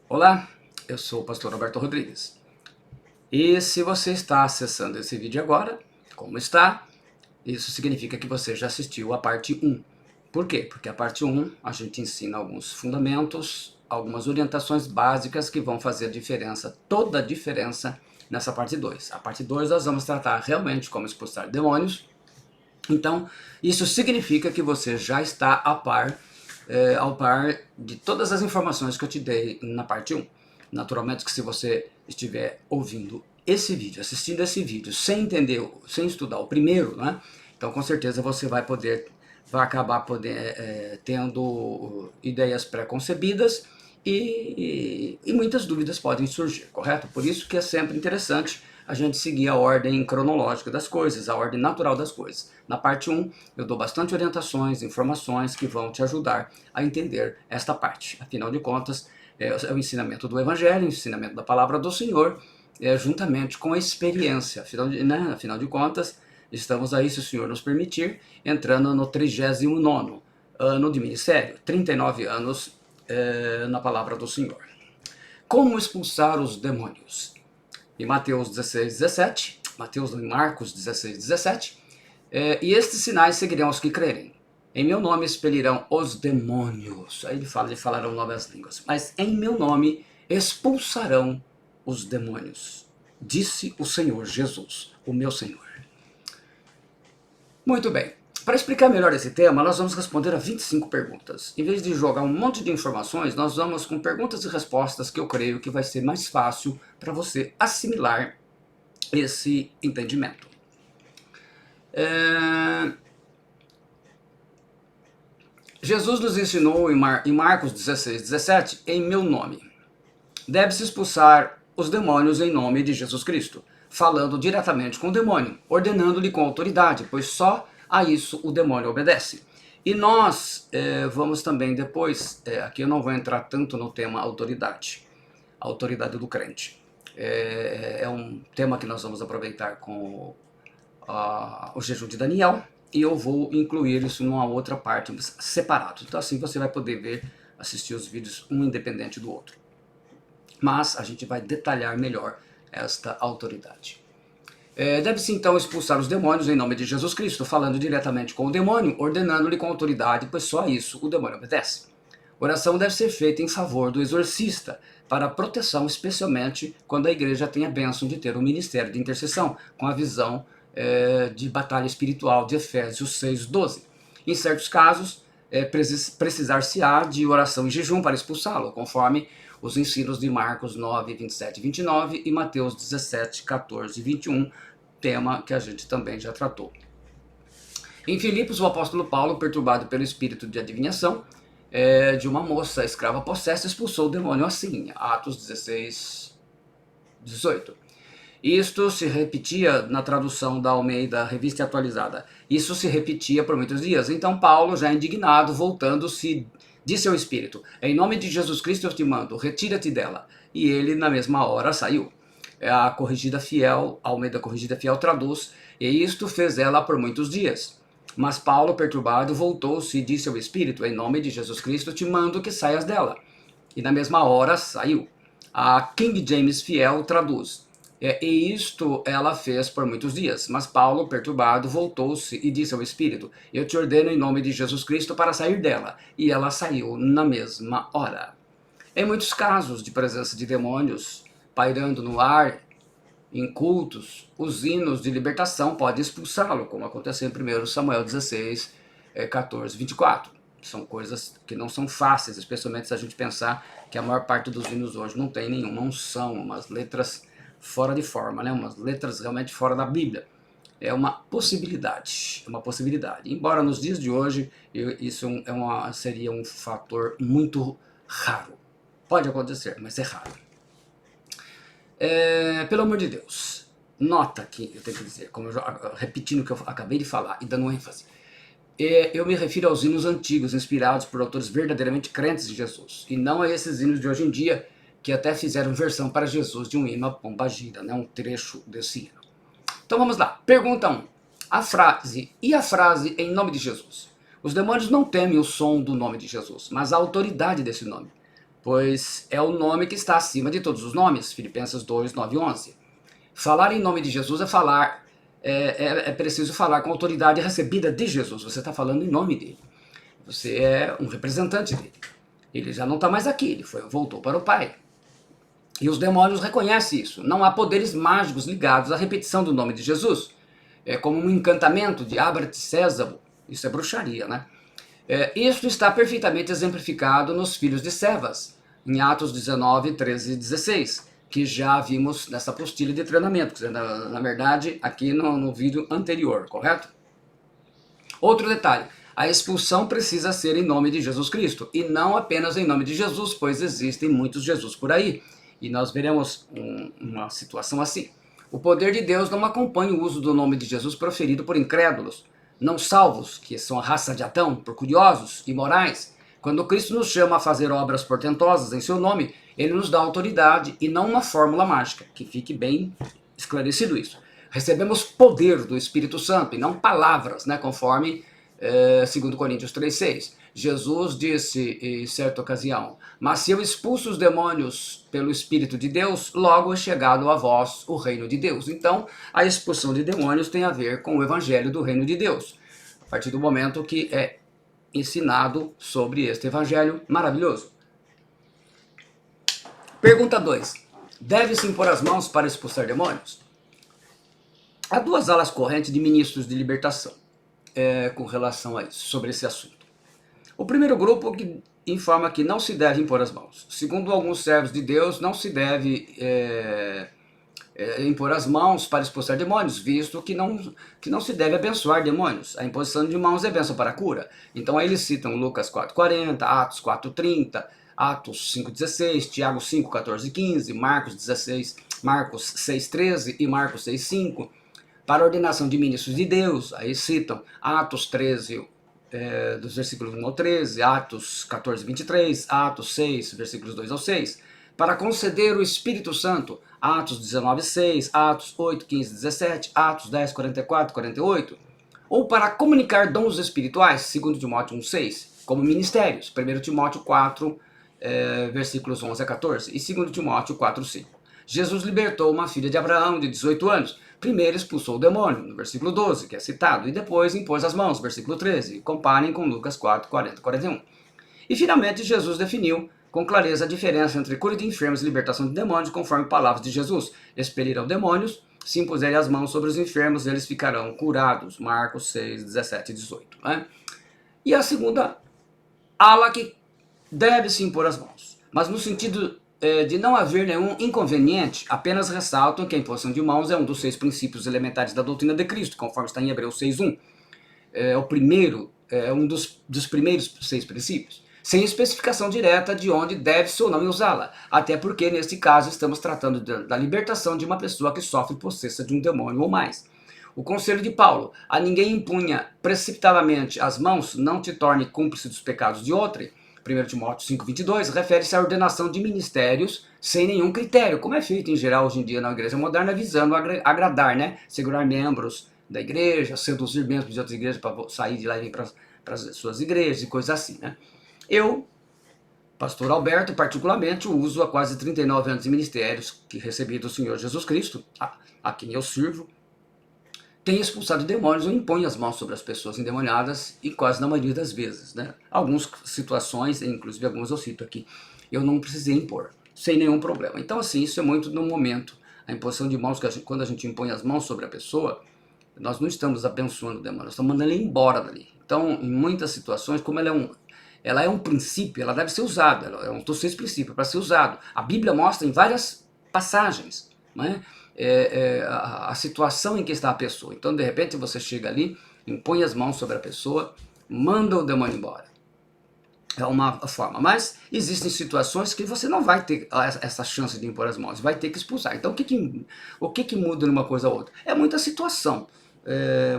Olá, eu sou o pastor Roberto Rodrigues. E se você está acessando esse vídeo agora, como está, isso significa que você já assistiu a parte 1. Por quê? Porque a parte 1 a gente ensina alguns fundamentos, algumas orientações básicas que vão fazer a diferença, toda a diferença nessa parte 2. A parte 2 nós vamos tratar realmente como expulsar demônios. Então, isso significa que você já está ao par de todas as informações que eu te dei na parte 1. Naturalmente que se você estiver ouvindo esse vídeo, assistindo esse vídeo, sem entender, sem estudar o primeiro, né? Então com certeza você vai acabar tendo ideias pré-concebidas e muitas dúvidas podem surgir, correto? Por isso que é sempre interessante a gente seguir a ordem cronológica das coisas, a ordem natural das coisas. Na parte 1, eu dou bastante orientações, informações que vão te ajudar a entender esta parte. Afinal de contas, é o ensinamento do Evangelho, o ensinamento da Palavra do Senhor, juntamente com a experiência. Afinal de contas, estamos aí, se o Senhor nos permitir, entrando no 39º ano de ministério, 39 anos na Palavra do Senhor. Como expulsar os demônios? Em Mateus 16, 17, Marcos 16, 17, e estes sinais seguirão os que crerem. Em meu nome expelirão os demônios. Aí ele falarão novas línguas. Mas em meu nome expulsarão os demônios. Disse o Senhor Jesus, o meu Senhor. Muito bem. Para explicar melhor esse tema, nós vamos responder a 25 perguntas. Em vez de jogar um monte de informações, nós vamos com perguntas e respostas que eu creio que vai ser mais fácil para você assimilar esse entendimento. Jesus nos ensinou em Marcos 16, 17, em meu nome. Deve-se expulsar os demônios em nome de Jesus Cristo, falando diretamente com o demônio, ordenando-lhe com autoridade, pois só a isso o demônio obedece. E nós vamos também depois, aqui eu não vou entrar tanto no tema autoridade, a autoridade do crente. É um tema que nós vamos aproveitar com o jejum de Daniel, e eu vou incluir isso numa outra parte separado. Então assim você vai poder assistir os vídeos um independente do outro. Mas a gente vai detalhar melhor esta autoridade. Deve-se então expulsar os demônios em nome de Jesus Cristo, falando diretamente com o demônio, ordenando-lhe com autoridade, pois só a isso o demônio obedece. Oração deve ser feita em favor do exorcista, para proteção, especialmente quando a igreja tem a bênção de ter um ministério de intercessão, com a visão de batalha espiritual de Efésios 6:12. Em certos casos, precisar-se-á de oração e jejum para expulsá-lo, conforme os ensinos de Marcos 9, 27 e 29 e Mateus 17, 14 e 21, tema que a gente também já tratou. Em Filipos, o apóstolo Paulo, perturbado pelo espírito de adivinhação de uma moça escrava possessa, expulsou o demônio assim, Atos 16, 18. Isto se repetia na tradução da Almeida, Revista Atualizada. Isso se repetia por muitos dias. Então Paulo, já indignado, voltando-se, disse ao espírito: em nome de Jesus Cristo eu te mando, retira-te dela. E ele na mesma hora saiu. A Corrigida Fiel, a Almeida Corrigida Fiel traduz: e isto fez ela por muitos dias. Mas Paulo, perturbado, voltou-se e disse ao espírito: em nome de Jesus Cristo eu te mando que saias dela. E na mesma hora saiu. A King James Fiel traduz: e isto ela fez por muitos dias. Mas Paulo, perturbado, voltou-se e disse ao espírito: eu te ordeno em nome de Jesus Cristo para sair dela. E ela saiu na mesma hora. Em muitos casos de presença de demônios pairando no ar, em cultos, os hinos de libertação podem expulsá-lo, como aconteceu em 1 Samuel 16, 14, 24. São coisas que não são fáceis, especialmente se a gente pensar que a maior parte dos hinos hoje não tem nenhuma unção, umas letras fora de forma, né? Umas letras realmente fora da Bíblia. É uma possibilidade, Embora nos dias de hoje isso seria um fator muito raro. Pode acontecer, mas é raro. Pelo amor de Deus, nota que eu tenho que dizer, repetindo o que eu acabei de falar e dando ênfase. Eu me refiro aos hinos antigos, inspirados por autores verdadeiramente crentes em Jesus, e não a esses hinos de hoje em dia, que até fizeram versão para Jesus de um hino a Pomba Gira, né? Um trecho desse hino. Então vamos lá. Pergunta 1. A frase em nome de Jesus? Os demônios não temem o som do nome de Jesus, mas a autoridade desse nome. pois é o nome que está acima de todos os nomes, Filipenses 2, 9 e 11. Falar em nome de Jesus é falar, é preciso falar com a autoridade recebida de Jesus, você está falando em nome dele, você é um representante dele, ele já não está mais aqui, ele voltou para o Pai. E os demônios reconhecem isso, não há poderes mágicos ligados à repetição do nome de Jesus, é como um encantamento de abra-te Sésamo, isso é bruxaria, né? Isso está perfeitamente exemplificado nos filhos de Sevas, em Atos 19, 13 e 16, que já vimos nessa apostila de treinamento, na verdade, aqui no vídeo anterior, correto? Outro detalhe, a expulsão precisa ser em nome de Jesus Cristo, e não apenas em nome de Jesus, pois existem muitos Jesus por aí, e nós veremos uma situação assim. O poder de Deus não acompanha o uso do nome de Jesus proferido por incrédulos, não salvos, que são a raça de Adão, por curiosos, imorais. Quando Cristo nos chama a fazer obras portentosas em seu nome, ele nos dá autoridade e não uma fórmula mágica, que fique bem esclarecido isso. Recebemos poder do Espírito Santo e não palavras, né, conforme 2 Coríntios 3,6. Jesus disse em certa ocasião, mas se eu expulso os demônios pelo Espírito de Deus, logo é chegado a vós o reino de Deus. Então, a expulsão de demônios tem a ver com o evangelho do reino de Deus, a partir do momento que é ensinado sobre este evangelho maravilhoso. Pergunta 2. Deve-se impor as mãos para expulsar demônios? Há duas alas correntes de ministros de libertação com relação a isso, sobre esse assunto. O primeiro grupo que informa que não se deve impor as mãos. Segundo alguns servos de Deus, não se deve impor as mãos para expulsar demônios, visto que não se deve abençoar demônios. A imposição de mãos é bênção para a cura. Então aí eles citam Lucas 4,40, Atos 4,30, Atos 5,16, Tiago 5,14 e 15, Marcos 6,13 e Marcos 6,5. Para a ordenação de ministros de Deus, aí citam Atos 13, dos versículos 1 ao 13, Atos 14, 23, Atos 6, versículos 2 ao 6. Para conceder o Espírito Santo, Atos 19, 6, Atos 8, 15, 17, Atos 10, 44, 48. Ou para comunicar dons espirituais, 2 Timóteo 1, 6, como ministérios, 1 Timóteo 4, versículos 11 a 14, e 2 Timóteo 4, 5. Jesus libertou uma filha de Abraão de 18 anos. Primeiro expulsou o demônio, no versículo 12, que é citado, e depois impôs as mãos, versículo 13. Comparem com Lucas 4, 40 e 41. E finalmente Jesus definiu com clareza a diferença entre cura de enfermos e libertação de demônios, conforme palavras de Jesus. Expelirão demônios, se impuserem as mãos sobre os enfermos, eles ficarão curados. Marcos 6, 17 e 18. Né? E a segunda ala que deve se impor as mãos, mas no sentido de não haver nenhum inconveniente, apenas ressaltam que a imposição de mãos é um dos 6 princípios elementares da doutrina de Cristo, conforme está em Hebreus 6:1. O primeiro, um dos primeiros 6 princípios, sem especificação direta de onde deve-se ou não usá-la, até porque neste caso estamos tratando da libertação de uma pessoa que sofre possessa de um demônio ou mais. O conselho de Paulo, a ninguém impunha precipitadamente as mãos, não te torne cúmplice dos pecados de outrem, 1 Timóteo 5,22, refere-se à ordenação de ministérios sem nenhum critério, como é feito em geral hoje em dia na igreja moderna, visando agradar, né? Segurar membros da igreja, seduzir membros de outras igrejas para sair de lá e vir para as suas igrejas e coisas assim, né? Eu, pastor Alberto, particularmente, uso há quase 39 anos de ministérios que recebi do Senhor Jesus Cristo, a quem eu sirvo, tem expulsado demônios ou impõe as mãos sobre as pessoas endemoniadas e quase na maioria das vezes, né? Algumas situações, inclusive algumas eu cito aqui, eu não precisei impor, sem nenhum problema. Então assim, isso é muito no momento. A imposição de mãos, quando a gente impõe as mãos sobre a pessoa, nós não estamos abençoando o demônio, nós estamos mandando ele embora dali. Então, em muitas situações, como ela é um princípio, ela deve ser usada, ela é um dos 6 princípios para ser usado. A Bíblia mostra em várias passagens, né? A situação em que está a pessoa. Então, de repente, você chega ali, impõe as mãos sobre a pessoa, manda o demônio embora. É uma forma. Mas existem situações que você não vai ter essa chance de impor as mãos, vai ter que expulsar. Então, o que muda numa coisa ou outra? É muita situação,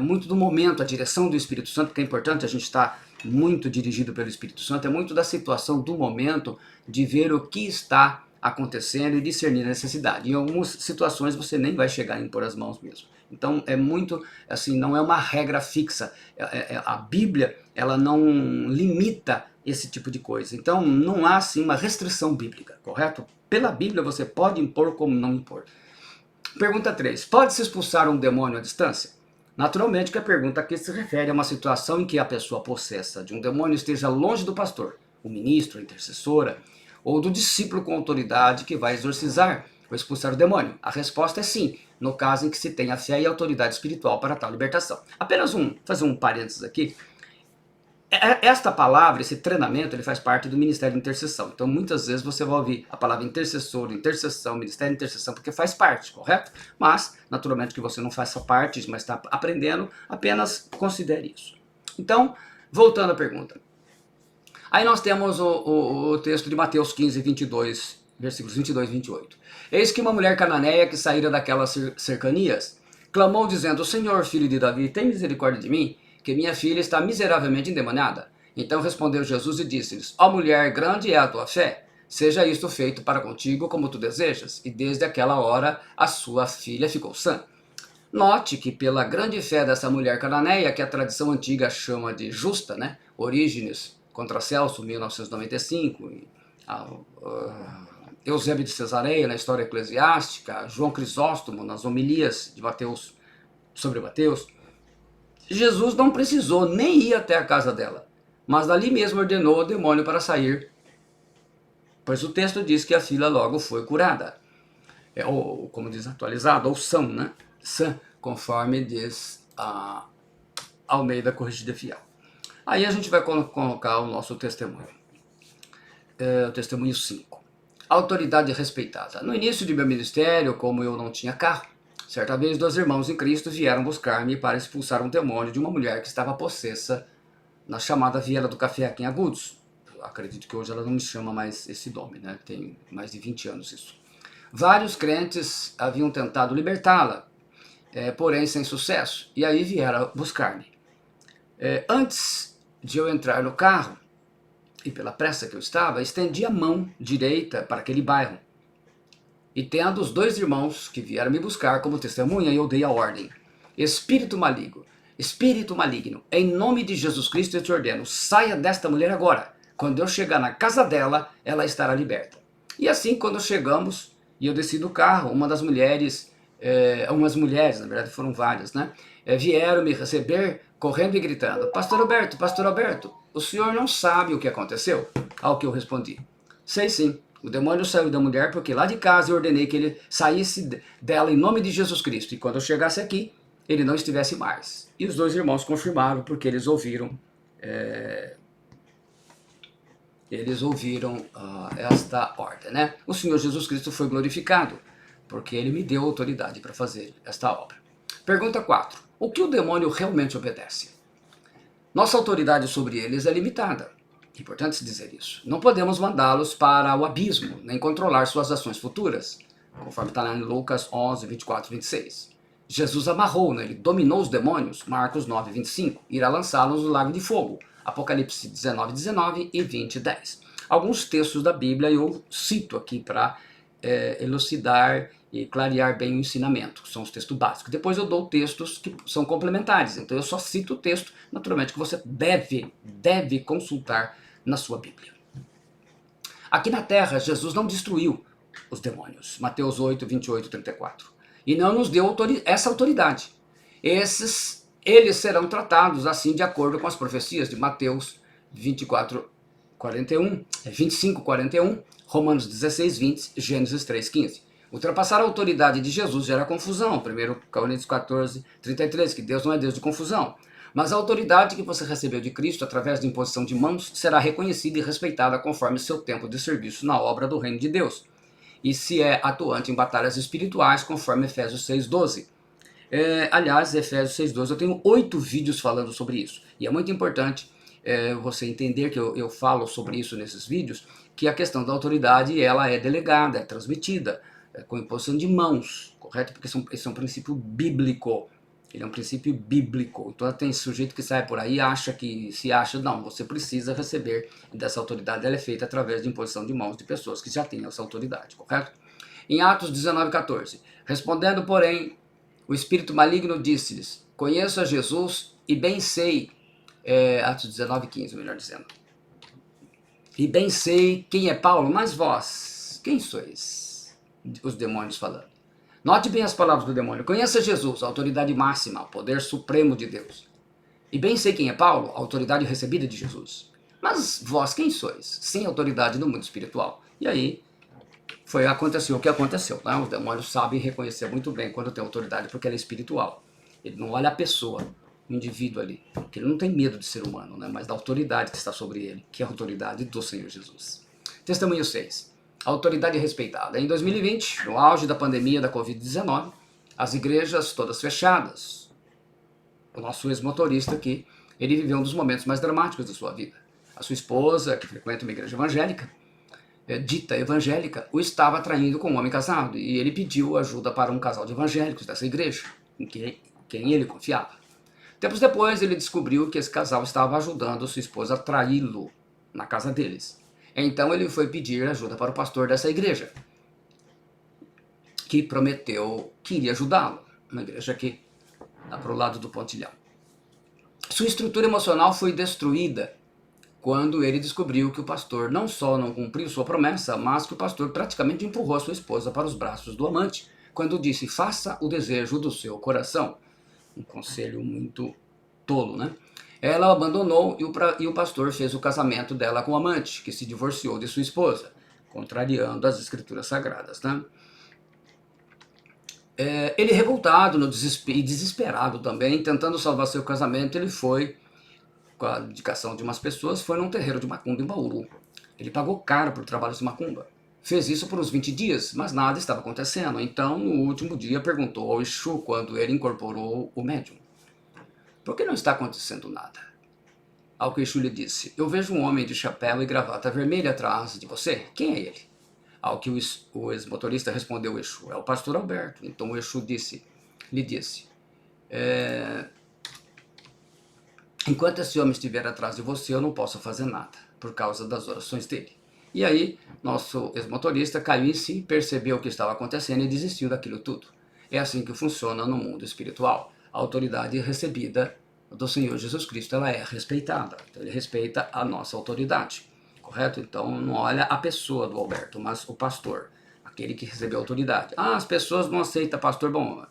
muito do momento, a direção do Espírito Santo, porque é importante a gente estar muito dirigido pelo Espírito Santo, é muito da situação do momento, de ver o que está acontecendo e discernir a necessidade. Em algumas situações você nem vai chegar a impor as mãos mesmo. Então é muito, assim, não é uma regra fixa. A Bíblia, ela não limita esse tipo de coisa. Então não há assim uma restrição bíblica, correto? Pela Bíblia você pode impor como não impor. Pergunta 3. Pode-se expulsar um demônio à distância? Naturalmente que a pergunta aqui se refere a uma situação em que a pessoa possessa de um demônio esteja longe do pastor, o ministro, a intercessora, ou do discípulo com autoridade que vai exorcizar ou expulsar o demônio. A resposta é sim, no caso em que se tenha fé e autoridade espiritual para tal libertação. Apenas fazer um parênteses aqui. Esta palavra, esse treinamento, ele faz parte do Ministério de Intercessão. Então, muitas vezes você vai ouvir a palavra intercessor, intercessão, Ministério de Intercessão, porque faz parte, correto? Mas, naturalmente, que você não faça parte, mas está aprendendo, apenas considere isso. Então, voltando à pergunta. Aí nós temos o texto de Mateus 15, 22, versículos 22 e 28. Eis que uma mulher cananeia que saíra daquelas cercanias, clamou dizendo, Senhor, filho de Davi, tem misericórdia de mim, que minha filha está miseravelmente endemoniada. Então respondeu Jesus e disse-lhes, ó mulher, grande é a tua fé, seja isto feito para contigo como tu desejas. E desde aquela hora a sua filha ficou sã. Note que pela grande fé dessa mulher cananeia, que a tradição antiga chama de justa, né? Orígenes contra Celso, 1995, Eusébio de Cesareia na História Eclesiástica, João Crisóstomo nas homilias de Mateus sobre Mateus, Jesus não precisou nem ir até a casa dela, mas dali mesmo ordenou o demônio para sair, pois o texto diz que a filha logo foi curada. Ou, como diz atualizado, ou são, né? Sã, conforme diz a Almeida Corrigida Fiel. Aí a gente vai colocar o nosso testemunho. O testemunho 5. Autoridade respeitada. No início de meu ministério, como eu não tinha carro, certa vez 2 irmãos em Cristo vieram buscar-me para expulsar um demônio de uma mulher que estava possessa na chamada Viela do Café aqui em Agudos. Eu acredito que hoje ela não me chama mais esse nome, né? Tem mais de 20 anos isso. Vários crentes haviam tentado libertá-la, porém sem sucesso, e aí vieram buscar-me. Antes de eu entrar no carro, e pela pressa que eu estava, estendi a mão direita para aquele bairro. E tendo os 2 irmãos que vieram me buscar como testemunha, eu dei a ordem. Espírito maligno, em nome de Jesus Cristo eu te ordeno, saia desta mulher agora. Quando eu chegar na casa dela, ela estará liberta. E assim, quando chegamos, e eu desci do carro, umas mulheres, na verdade foram várias, né? Vieram me receber, correndo e gritando, Pastor Alberto, o senhor não sabe o que aconteceu? Ao que eu respondi, sei sim. O demônio saiu da mulher porque lá de casa eu ordenei que ele saísse dela em nome de Jesus Cristo. E quando eu chegasse aqui, ele não estivesse mais. E os 2 irmãos confirmaram porque eles ouviram esta ordem, né? O Senhor Jesus Cristo foi glorificado porque ele me deu autoridade para fazer esta obra. Pergunta 4. O que o demônio realmente obedece? Nossa autoridade sobre eles é limitada. Importante se dizer isso. Não podemos mandá-los para o abismo, nem controlar suas ações futuras, conforme está lá em Lucas 11, 24 e 26. Jesus amarrou, né? Ele dominou os demônios, Marcos 9, 25, irá lançá-los no lago de fogo, Apocalipse 19, 19 e 20, 10. Alguns textos da Bíblia eu cito aqui para elucidar e clarear bem o ensinamento, que são os textos básicos. Depois eu dou textos que são complementares, então eu só cito o texto, naturalmente, que você deve consultar na sua Bíblia. Aqui na terra, Jesus não destruiu os demônios, Mateus 8, 28 e 34, e não nos deu essa autoridade. Eles serão tratados assim de acordo com as profecias de Mateus 25, 41, Romanos 16, 20, Gênesis 3, 15. Ultrapassar a autoridade de Jesus gera confusão. 1 Coríntios 14, 33, que Deus não é Deus de confusão. Mas a autoridade que você recebeu de Cristo através da imposição de mãos será reconhecida e respeitada conforme seu tempo de serviço na obra do reino de Deus. E se é atuante em batalhas espirituais, conforme Efésios 6, 12. Aliás, Efésios 6, 12, eu tenho 8 vídeos falando sobre isso. E é muito importante você entender que eu falo sobre isso nesses vídeos, que a questão da autoridade ela é delegada, é transmitida, com imposição de mãos, correto? Porque esse é um princípio bíblico. Ele é um princípio bíblico. Então tem sujeito que sai por aí e acha, não, você precisa receber dessa autoridade. Ela é feita através de imposição de mãos de pessoas que já têm essa autoridade, correto? Em Atos 19, 14. Respondendo, porém, o espírito maligno disse-lhes, conheço a Jesus e bem sei, Atos 19, 15, melhor dizendo. E bem sei quem é Paulo, mas vós, quem sois? Os demônios falando. Note bem as palavras do demônio. Conheça Jesus, a autoridade máxima, o poder supremo de Deus. E bem sei quem é Paulo, a autoridade recebida de Jesus. Mas vós quem sois? Sem autoridade no mundo espiritual. E aí aconteceu o que aconteceu. Né? Os demônios sabem reconhecer muito bem quando tem autoridade, porque ela é espiritual. Ele não olha a pessoa, o indivíduo ali, porque ele não tem medo de ser humano, né? Mas da autoridade que está sobre ele, que é a autoridade do Senhor Jesus. Testemunho 6. A autoridade respeitada. Em 2020, no auge da pandemia da Covid-19, as igrejas todas fechadas. O nosso ex-motorista aqui, ele viveu um dos momentos mais dramáticos da sua vida. A sua esposa, que frequenta uma igreja evangélica, dita evangélica, o estava traindo com um homem casado, e ele pediu ajuda para um casal de evangélicos dessa igreja, em quem ele confiava. Tempos depois, ele descobriu que esse casal estava ajudando sua esposa a traí-lo na casa deles. Então ele foi pedir ajuda para o pastor dessa igreja, que prometeu que iria ajudá-lo, uma igreja aqui, lá para o lado do Pontilhão. Sua estrutura emocional foi destruída quando ele descobriu que o pastor não só não cumpriu sua promessa, mas que o pastor praticamente empurrou a sua esposa para os braços do amante, quando disse, faça o desejo do seu coração. Um conselho muito tolo, né? Ela o abandonou e o pastor fez o casamento dela com o amante, que se divorciou de sua esposa, contrariando as escrituras sagradas, né? Ele revoltado e desesperado também, tentando salvar seu casamento, ele foi, com a indicação de umas pessoas, foi num terreiro de macumba em Bauru. Ele pagou caro por trabalhos de macumba. Fez isso por uns 20 dias, mas nada estava acontecendo. Então, no último dia, perguntou ao Exu, quando ele incorporou o médium, por que não está acontecendo nada? Ao que o Exu lhe disse, eu vejo um homem de chapéu e gravata vermelha atrás de você. Quem é ele? Ao que o ex-motorista respondeu o Exu, é o pastor Alberto. Então o Exu lhe disse, enquanto esse homem estiver atrás de você, eu não posso fazer nada, por causa das orações dele. E aí, nosso ex-motorista caiu em si, percebeu o que estava acontecendo e desistiu daquilo tudo. É assim que funciona no mundo espiritual. A autoridade recebida do Senhor Jesus Cristo, ela é respeitada. Então, ele respeita a nossa autoridade, correto? Então, não olha a pessoa do Alberto, mas o pastor, aquele que recebeu a autoridade. Ah, as pessoas não aceitam pastor. Bom,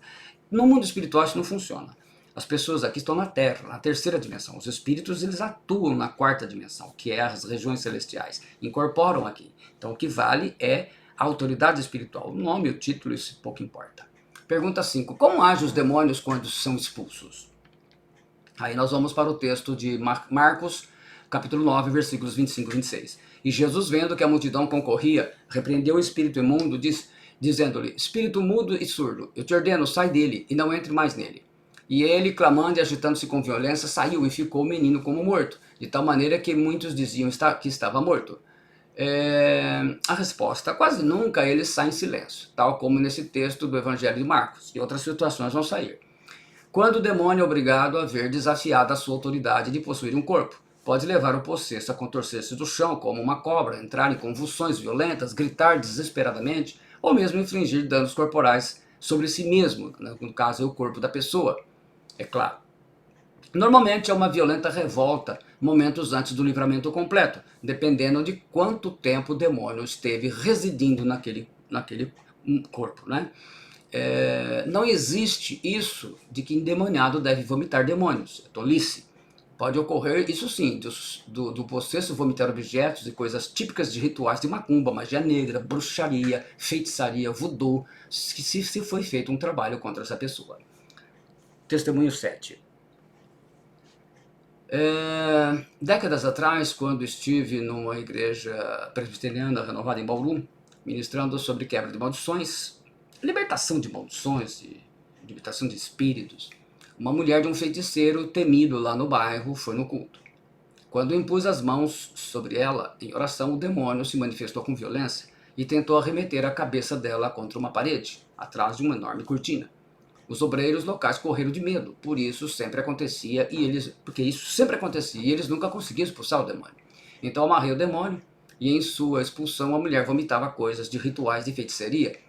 no mundo espiritual isso não funciona. As pessoas aqui estão na Terra, na terceira dimensão. Os espíritos, eles atuam na quarta dimensão, que é as regiões celestiais. Incorporam aqui. Então, o que vale é a autoridade espiritual. O nome, o título, isso pouco importa. Pergunta 5. Como agem os demônios quando são expulsos? Aí nós vamos para o texto de Marcos, capítulo 9, versículos 25 e 26. E Jesus, vendo que a multidão concorria, repreendeu o espírito imundo, dizendo-lhe, espírito mudo e surdo, eu te ordeno, sai dele e não entre mais nele. E ele, clamando e agitando-se com violência, saiu e ficou o menino como morto, de tal maneira que muitos diziam que estava morto. A resposta, quase nunca ele sai em silêncio, tal como nesse texto do Evangelho de Marcos, e outras situações vão sair. Quando o demônio é obrigado a ver desafiada a sua autoridade de possuir um corpo, pode levar o possesso a contorcer-se do chão como uma cobra, entrar em convulsões violentas, gritar desesperadamente, ou mesmo infligir danos corporais sobre si mesmo, no caso é o corpo da pessoa. É claro. Normalmente é uma violenta revolta momentos antes do livramento completo, dependendo de quanto tempo o demônio esteve residindo naquele corpo, né? Não existe isso de que endemoniado deve vomitar demônios, é tolice. Pode ocorrer, isso sim, do possesso vomitar objetos e coisas típicas de rituais de macumba, magia negra, bruxaria, feitiçaria, voodoo, se foi feito um trabalho contra essa pessoa. Testemunho 7. Décadas atrás, quando estive numa igreja presbiteriana renovada em Bauru, ministrando sobre quebra de maldições, libertação de maldições e libertação de espíritos, uma mulher de um feiticeiro temido lá no bairro foi no culto. Quando impus as mãos sobre ela em oração, o demônio se manifestou com violência e tentou arremeter a cabeça dela contra uma parede, atrás de uma enorme cortina. Os obreiros locais correram de medo, porque isso sempre acontecia e eles nunca conseguiam expulsar o demônio. Então amarrei o demônio e em sua expulsão a mulher vomitava coisas de rituais de feitiçaria.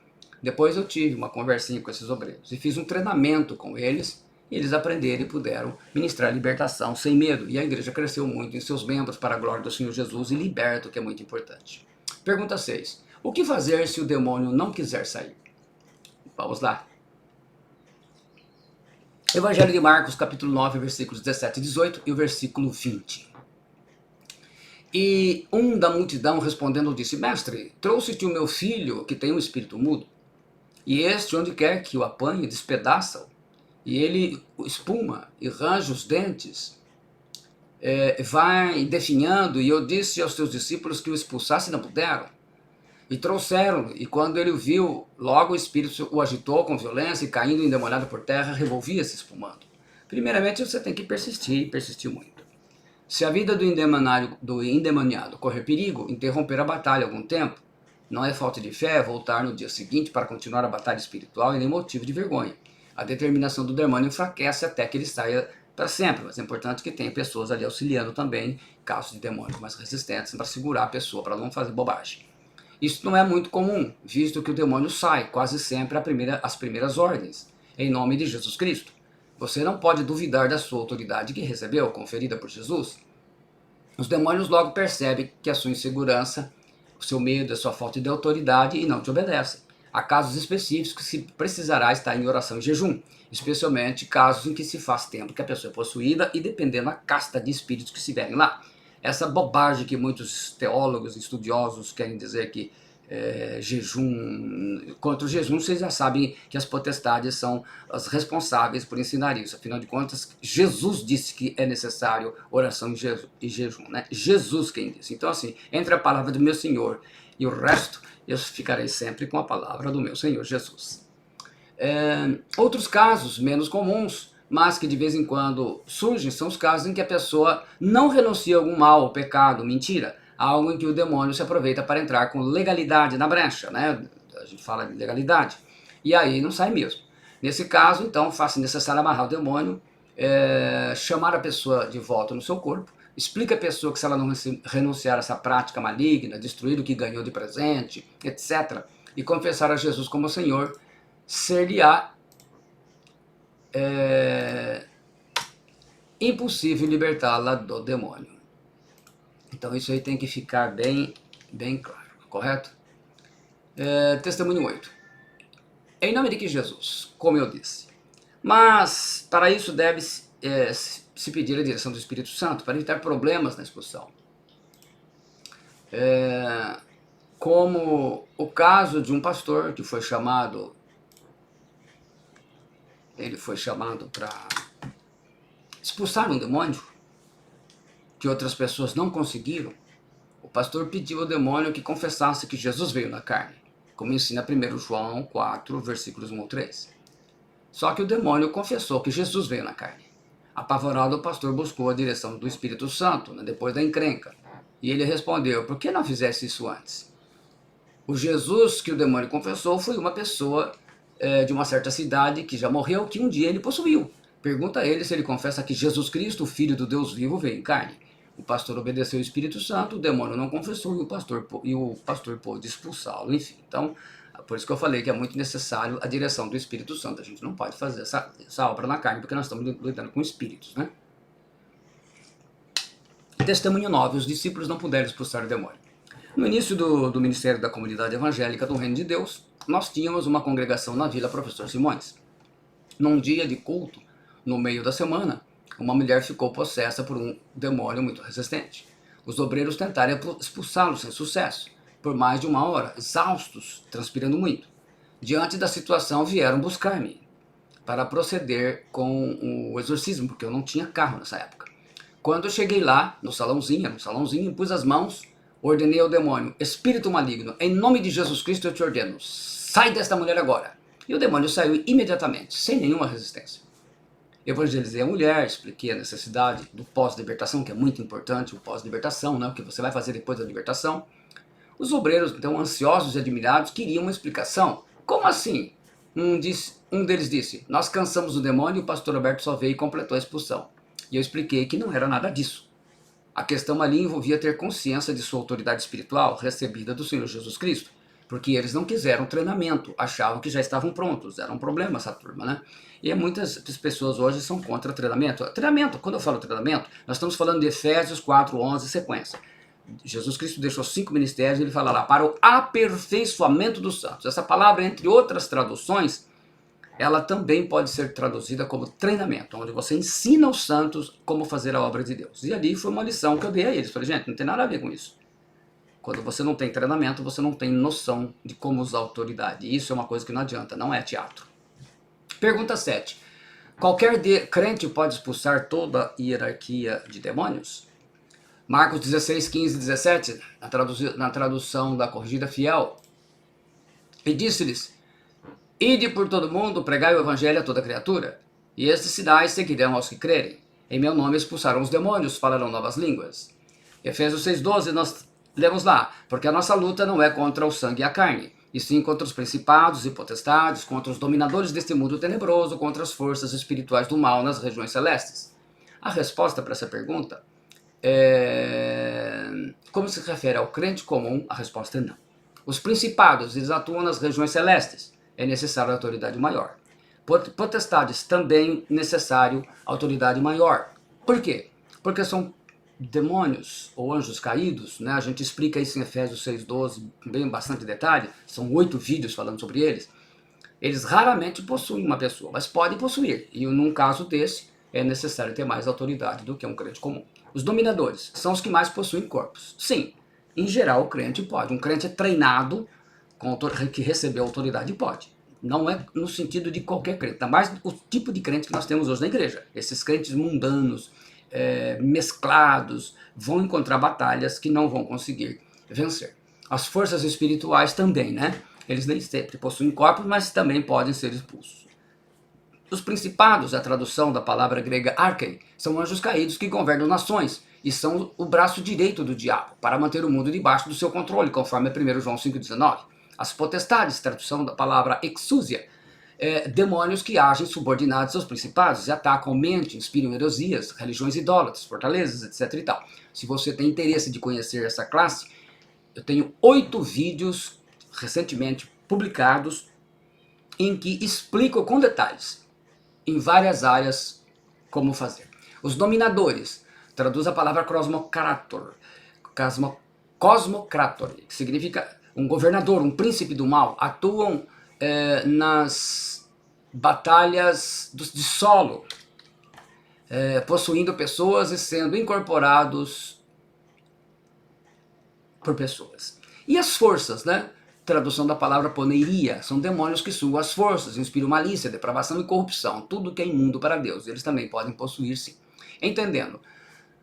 Depois eu tive uma conversinha com esses obreiros e fiz um treinamento com eles E eles aprenderam e puderam ministrar libertação sem medo. E a igreja cresceu muito em seus membros para a glória do Senhor Jesus e liberta, o que é muito importante. Pergunta 6. O que fazer se o demônio não quiser sair? Vamos lá. Evangelho de Marcos, capítulo 9, versículos 17 e 18 e o versículo 20. E um da multidão respondendo disse: Mestre, trouxe-te o meu filho que tem um espírito mudo, e este, onde quer que o apanhe, despedaça-o, e ele espuma e range os dentes, vai definhando, e eu disse aos teus discípulos que o expulsasse e não puderam. E trouxeram, e quando ele o viu, logo o espírito o agitou com violência, e caindo endemoniado por terra, revolvia-se espumando. Primeiramente você tem que persistir, e persistir muito. Se a vida do endemoniado correr perigo, interromper a batalha algum tempo, não é falta de fé voltar no dia seguinte para continuar a batalha espiritual e nem motivo de vergonha. A determinação do demônio enfraquece até que ele saia para sempre, mas é importante que tenha pessoas ali auxiliando também, em casos de demônios mais resistentes, para segurar a pessoa, para não fazer bobagem. Isso não é muito comum, visto que o demônio sai quase sempre às primeiras ordens, em nome de Jesus Cristo. Você não pode duvidar da sua autoridade que recebeu, conferida por Jesus. Os demônios logo percebem que a sua insegurança, o seu medo, a sua falta de autoridade e não te obedecem. Há casos específicos que se precisará estar em oração e jejum, especialmente casos em que se faz tempo que a pessoa é possuída e dependendo da casta de espíritos que estiverem lá. Essa bobagem que muitos teólogos e estudiosos querem dizer que jejum, contra o jejum, vocês já sabem que as potestades são as responsáveis por ensinar isso. Afinal de contas, Jesus disse que é necessário oração e jejum, né? Jesus quem disse. Então assim, entre a palavra do meu Senhor e o resto, eu ficarei sempre com a palavra do meu Senhor Jesus. Outros casos menos comuns, mas que de vez em quando surgem, são os casos em que a pessoa não renuncia a algum mal, pecado, mentira, algo em que o demônio se aproveita para entrar com legalidade na brecha, né? A gente fala de legalidade, e aí não sai mesmo. Nesse caso, então, faz-se necessário amarrar o demônio, chamar a pessoa de volta no seu corpo, explica a pessoa que se ela não renunciar a essa prática maligna, destruir o que ganhou de presente, etc., e confessar a Jesus como Senhor, ser-lhe-á impossível libertá-la do demônio. Então isso aí tem que ficar bem claro, correto? Testemunho 8. Em nome de que Jesus, como eu disse. Mas para isso deve se pedir a direção do Espírito Santo para evitar problemas na expulsão. Como o caso de um pastor que foi chamado, para expulsar um demônio que outras pessoas não conseguiram. O pastor pediu ao demônio que confessasse que Jesus veio na carne, como ensina 1 João 4, versículos 1 ao 3. Só que o demônio confessou que Jesus veio na carne. Apavorado, o pastor buscou a direção do Espírito Santo, depois da encrenca. E ele respondeu: por que não fizesse isso antes? O Jesus que o demônio confessou foi uma pessoa de uma certa cidade que já morreu, que um dia ele possuiu. Pergunta a ele se ele confessa que Jesus Cristo, o Filho do Deus vivo, veio em carne. O pastor obedeceu o Espírito Santo, o demônio não confessou e o pastor pôde expulsá-lo, enfim. Então, por isso que eu falei que é muito necessário a direção do Espírito Santo. A gente não pode fazer essa obra na carne, porque nós estamos lidando com espíritos, né? Testemunho 9. Os discípulos não puderam expulsar o demônio. No início do ministério da comunidade evangélica do Reino de Deus, nós tínhamos uma congregação na Vila Professor Simões. Num dia de culto, no meio da semana, uma mulher ficou possessa por um demônio muito resistente. Os obreiros tentaram expulsá-lo sem sucesso, por mais de 1 hora, exaustos, transpirando muito. Diante da situação, vieram buscar-me para proceder com o exorcismo, porque eu não tinha carro nessa época. Quando eu cheguei lá, no salãozinho, impus as mãos, ordenei ao demônio: espírito maligno, em nome de Jesus Cristo eu te ordeno, sai desta mulher agora. E o demônio saiu imediatamente, sem nenhuma resistência. Evangelizei a mulher, expliquei a necessidade do pós-libertação, que é muito importante, o pós-libertação, né, o que você vai fazer depois da libertação. Os obreiros, então, ansiosos e admirados, queriam uma explicação. Como assim? Um deles disse: nós cansamos o demônio e o pastor Alberto só veio e completou a expulsão. E eu expliquei que não era nada disso. A questão ali envolvia ter consciência de sua autoridade espiritual recebida do Senhor Jesus Cristo. porque eles não quiseram treinamento, achavam que já estavam prontos, era um problema essa turma, né? E muitas pessoas hoje são contra treinamento. Treinamento, quando eu falo treinamento, nós estamos falando de Efésios 4:11, sequência. Jesus Cristo deixou 5 ministérios, ele fala lá, para o aperfeiçoamento dos santos. Essa palavra, entre outras traduções, ela também pode ser traduzida como treinamento, onde você ensina os santos como fazer a obra de Deus. E ali foi uma lição que eu dei a eles. Falei, gente, não tem nada a ver com isso. Quando você não tem treinamento, você não tem noção de como usar a autoridade. E isso é uma coisa que não adianta, não é teatro. Pergunta 7. Qualquer crente pode expulsar toda a hierarquia de demônios? Marcos 16, 15 e 17, na tradução da Corrigida Fiel. E disse-lhes, ide por todo mundo, pregai o evangelho a toda criatura, e estes sinais seguirão aos que crerem. Em meu nome expulsarão os demônios, falarão novas línguas. Efésios 6:12, nós lemos lá, porque a nossa luta não é contra o sangue e a carne, e sim contra os principados e potestades, contra os dominadores deste mundo tenebroso, contra as forças espirituais do mal nas regiões celestes. A resposta para essa pergunta como se refere ao crente comum, a resposta é não. Os principados, eles atuam nas regiões celestes, é necessário autoridade maior. Potestades, também necessário autoridade maior. Por quê? Porque são demônios ou anjos caídos, né? A gente explica isso em Efésios 6:12, bem bastante detalhe, são 8 vídeos falando sobre eles. Eles raramente possuem uma pessoa, mas podem possuir, e num caso desse, é necessário ter mais autoridade do que um crente comum. Os dominadores são os que mais possuem corpos. Sim, em geral o crente pode. Um crente treinado, que recebeu autoridade, pode. Não é no sentido de qualquer crente, ainda mais o tipo de crente que nós temos hoje na igreja. Esses crentes mundanos, mesclados, vão encontrar batalhas que não vão conseguir vencer. As forças espirituais também, né? Eles nem sempre possuem corpos, mas também podem ser expulsos. Os principados, a tradução da palavra grega archei, são anjos caídos que governam nações e são o braço direito do diabo para manter o mundo debaixo do seu controle, conforme 1 João 5,19. As potestades, tradução da palavra exúsia, demônios que agem subordinados aos principados e atacam mente, inspiram heresias, religiões idólatras, fortalezas, etc. e tal. Se você tem interesse de conhecer essa classe, eu tenho 8 vídeos recentemente publicados em que explico com detalhes em várias áreas como fazer. Os dominadores, traduz a palavra cosmocrator, que significa um governador, um príncipe do mal, atuam nas batalhas de solo, possuindo pessoas e sendo incorporados por pessoas. E as forças, né? Tradução da palavra poneiria, são demônios que sugam as forças, inspiram malícia, depravação e corrupção, tudo que é imundo para Deus. Eles também podem possuir, sim. Entendendo,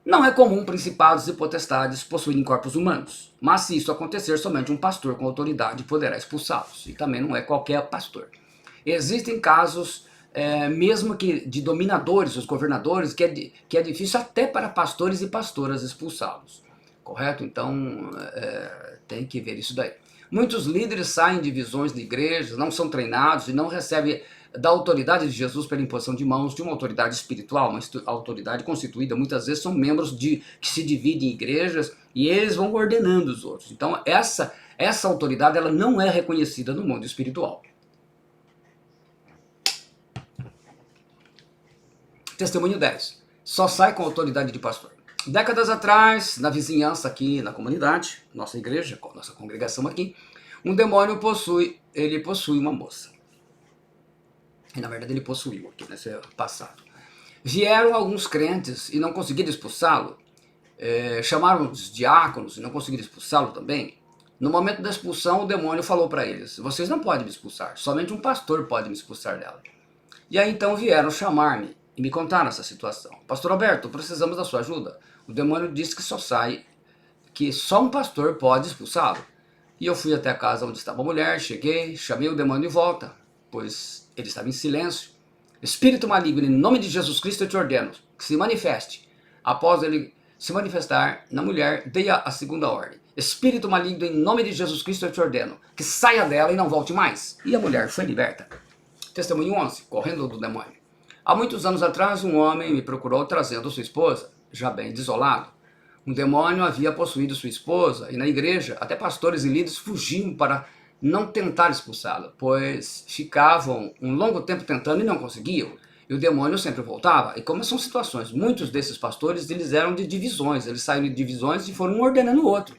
não é comum principados e potestades possuírem corpos humanos, mas se isso acontecer, somente um pastor com autoridade poderá expulsá-los, e também não é qualquer pastor. Existem casos, mesmo que de dominadores, os governadores, que é difícil até para pastores e pastoras expulsá-los, correto? Então, tem que ver isso daí. Muitos líderes saem de visões de igrejas, não são treinados e não recebem da autoridade de Jesus pela imposição de mãos de uma autoridade espiritual, uma autoridade constituída. Muitas vezes são membros que se dividem em igrejas e eles vão ordenando os outros. Então essa autoridade ela não é reconhecida no mundo espiritual. Testemunho 10. Só sai com autoridade de pastor. Décadas atrás, na vizinhança aqui na comunidade, nossa igreja, nossa congregação aqui, um demônio possui uma moça. E na verdade ele possuiu aqui nesse passado. Vieram alguns crentes e não conseguiram expulsá-lo. Chamaram os diáconos e não conseguiram expulsá-lo também. No momento da expulsão, o demônio falou para eles, vocês não podem me expulsar, somente um pastor pode me expulsar dela. E aí então vieram chamar-me e me contaram essa situação. Pastor Alberto, precisamos da sua ajuda. O demônio disse que só um pastor pode expulsá-lo. E eu fui até a casa onde estava a mulher, cheguei, chamei o demônio de volta, pois ele estava em silêncio. Espírito maligno, em nome de Jesus Cristo eu te ordeno, que se manifeste. Após ele se manifestar na mulher, dei a segunda ordem. Espírito maligno, em nome de Jesus Cristo eu te ordeno, que saia dela e não volte mais. E a mulher foi liberta. Testemunho 11, correndo do demônio. Há muitos anos atrás, um homem me procurou trazendo sua esposa, já bem desolado. Um demônio havia possuído sua esposa e na igreja, até pastores e líderes fugiam para não tentar expulsá-lo, pois ficavam um longo tempo tentando e não conseguiam. E o demônio sempre voltava. E como são situações, muitos desses pastores, eles eram de divisões, eles saíram de divisões e foram um ordenando o outro,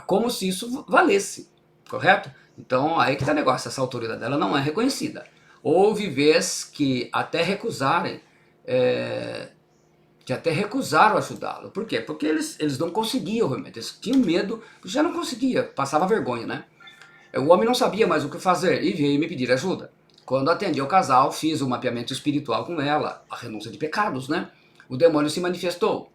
como se isso valesse, correto? Então aí que tá o negócio, essa autoridade dela não é reconhecida. Houve vezes que até recusarem, ajudá-lo. Por quê? Porque eles não conseguiam realmente, eles tinham medo, já não conseguia, passava vergonha, né? O homem não sabia mais o que fazer e veio me pedir ajuda. Quando atendi ao casal, fiz um mapeamento espiritual com ela, a renúncia de pecados, né? O demônio se manifestou.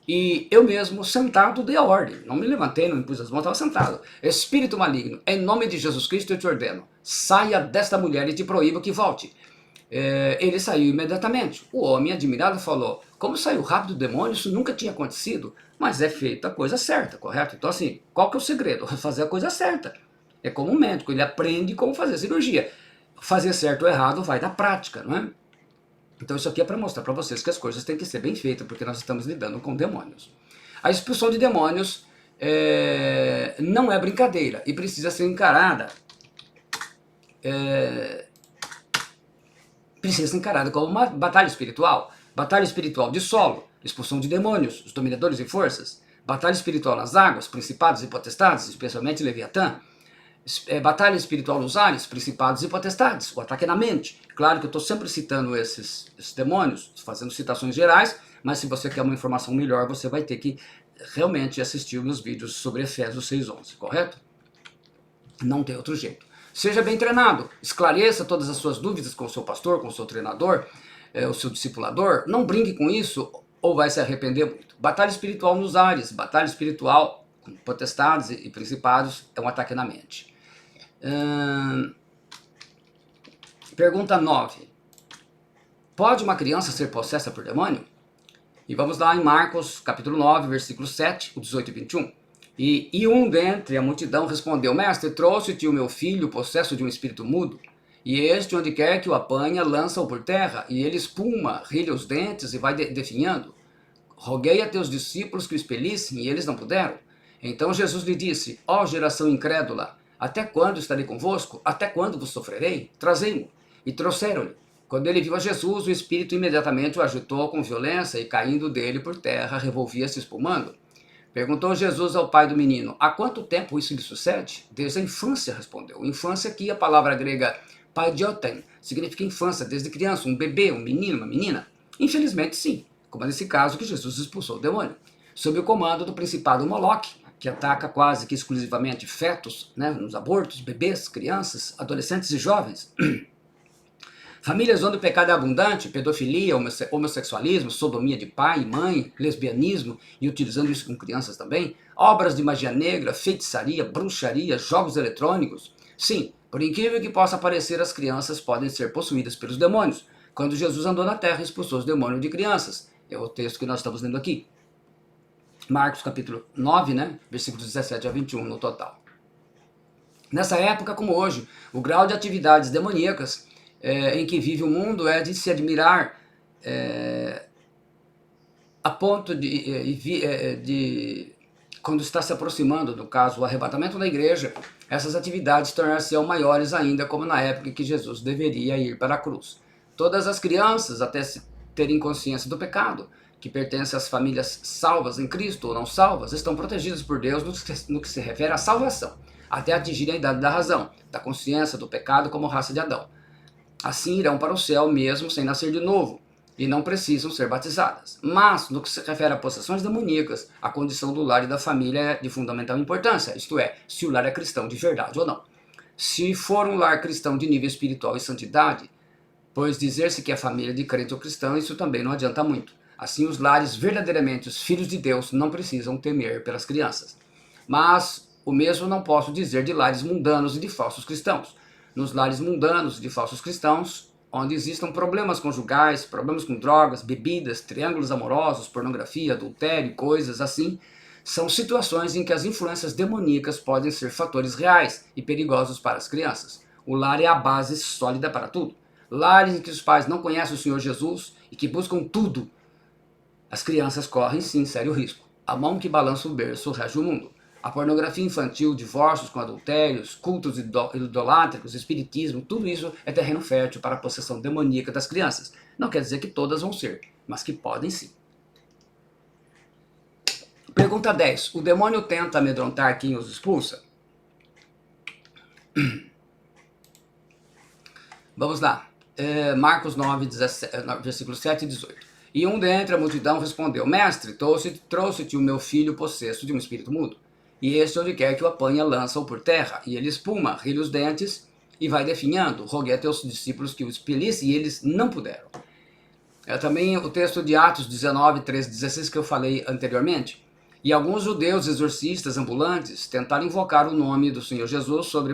E eu mesmo, sentado, dei a ordem. Não me levantei, não me pus as mãos, estava sentado. Espírito maligno, em nome de Jesus Cristo eu te ordeno, saia desta mulher e te proíbo que volte. Ele saiu imediatamente. O homem, admirado, falou, como saiu rápido o demônio, isso nunca tinha acontecido. Mas é feita a coisa certa, correto? Então assim, qual que é o segredo? Fazer a coisa certa. É como um médico, ele aprende como fazer cirurgia. Fazer certo ou errado vai da prática, não é? Então isso aqui é para mostrar para vocês que as coisas têm que ser bem feitas, porque nós estamos lidando com demônios. A expulsão de demônios não é brincadeira e precisa ser encarada como uma batalha espiritual de solo, expulsão de demônios, os dominadores e forças, batalha espiritual nas águas, principados e potestades, especialmente Leviatã, batalha espiritual nos ares, principados e potestades, o ataque é na mente. Claro que eu estou sempre citando esses demônios, fazendo citações gerais, mas se você quer uma informação melhor, você vai ter que realmente assistir meus vídeos sobre Efésios 6:11, correto? Não tem outro jeito. Seja bem treinado, esclareça todas as suas dúvidas com o seu pastor, com o seu treinador, o seu discipulador, não brinque com isso ou vai se arrepender muito. Batalha espiritual nos ares, batalha espiritual com potestades e principados é um ataque na mente. Pergunta 9. Pode uma criança ser possessa por demônio? E vamos lá em Marcos, capítulo 9, versículo 7, 18 e 21. E um dentre a multidão respondeu, mestre, trouxe-te o meu filho possesso de um espírito mudo, e este, onde quer que o apanha, lança-o por terra, e ele espuma, rilha os dentes e vai definhando. Roguei a teus discípulos que o expelissem, e eles não puderam. Então Jesus lhe disse, ó geração incrédula, até quando estarei convosco? Até quando vos sofrerei? Trazei-mo. E trouxeram-lhe. Quando ele viu a Jesus, o espírito imediatamente o agitou com violência e, caindo dele por terra, revolvia-se espumando. Perguntou Jesus ao pai do menino, há quanto tempo isso lhe sucede? Desde a infância, respondeu. Infância aqui, a palavra grega paidioten, significa infância, desde criança, um bebê, um menino, uma menina. Infelizmente, sim, como nesse caso que Jesus expulsou o demônio. Sob o comando do principado Moloque, que ataca quase que exclusivamente fetos, né, nos abortos, bebês, crianças, adolescentes e jovens. Famílias onde o pecado é abundante, pedofilia, homossexualismo, sodomia de pai e mãe, lesbianismo, e utilizando isso com crianças também, obras de magia negra, feitiçaria, bruxaria, jogos eletrônicos. Sim, por incrível que possa parecer, as crianças podem ser possuídas pelos demônios. Quando Jesus andou na terra, expulsou os demônios de crianças. É o texto que nós estamos lendo aqui. Marcos capítulo 9, né, versículos 17 a 21 no total. Nessa época, como hoje, o grau de atividades demoníacas em que vive o mundo é de se admirar a ponto de quando está se aproximando, no caso, o arrebatamento da igreja, essas atividades tornar-se-ão maiores ainda, como na época que Jesus deveria ir para a cruz. Todas as crianças, até terem consciência do pecado, que pertence às famílias salvas em Cristo ou não salvas, estão protegidas por Deus no que se refere à salvação, até atingirem a idade da razão, da consciência do pecado como raça de Adão. Assim irão para o céu mesmo sem nascer de novo, e não precisam ser batizadas. Mas, no que se refere a possessões demoníacas, a condição do lar e da família é de fundamental importância, isto é, se o lar é cristão de verdade ou não. Se for um lar cristão de nível espiritual e santidade, pois dizer-se que é família de crente ou cristão, isso também não adianta muito. Assim, os lares verdadeiramente os filhos de Deus não precisam temer pelas crianças. Mas o mesmo não posso dizer de lares mundanos e de falsos cristãos. Nos lares mundanos e de falsos cristãos, onde existam problemas conjugais, problemas com drogas, bebidas, triângulos amorosos, pornografia, adultério, coisas assim, são situações em que as influências demoníacas podem ser fatores reais e perigosos para as crianças. O lar é a base sólida para tudo. Lares em que os pais não conhecem o Senhor Jesus e que buscam tudo, as crianças correm sim sério risco. A mão que balança o berço rege o mundo. A pornografia infantil, divórcios com adultérios, cultos idolátricos, espiritismo, tudo isso é terreno fértil para a possessão demoníaca das crianças. Não quer dizer que todas vão ser, mas que podem sim. Pergunta 10. O demônio tenta amedrontar quem os expulsa? Vamos lá. Marcos 9, 17, versículos 7 e 18. E um dentre a multidão respondeu: Mestre, trouxe-te o meu filho possesso de um espírito mudo. E este, onde quer que o apanha, lança-o por terra. E ele espuma, rilha os dentes e vai definhando. Roguei a teus discípulos que o expelisse, e eles não puderam. Também o texto de Atos 19, 13, 16 que eu falei anteriormente. E alguns judeus exorcistas ambulantes tentaram invocar o nome do Senhor Jesus sobre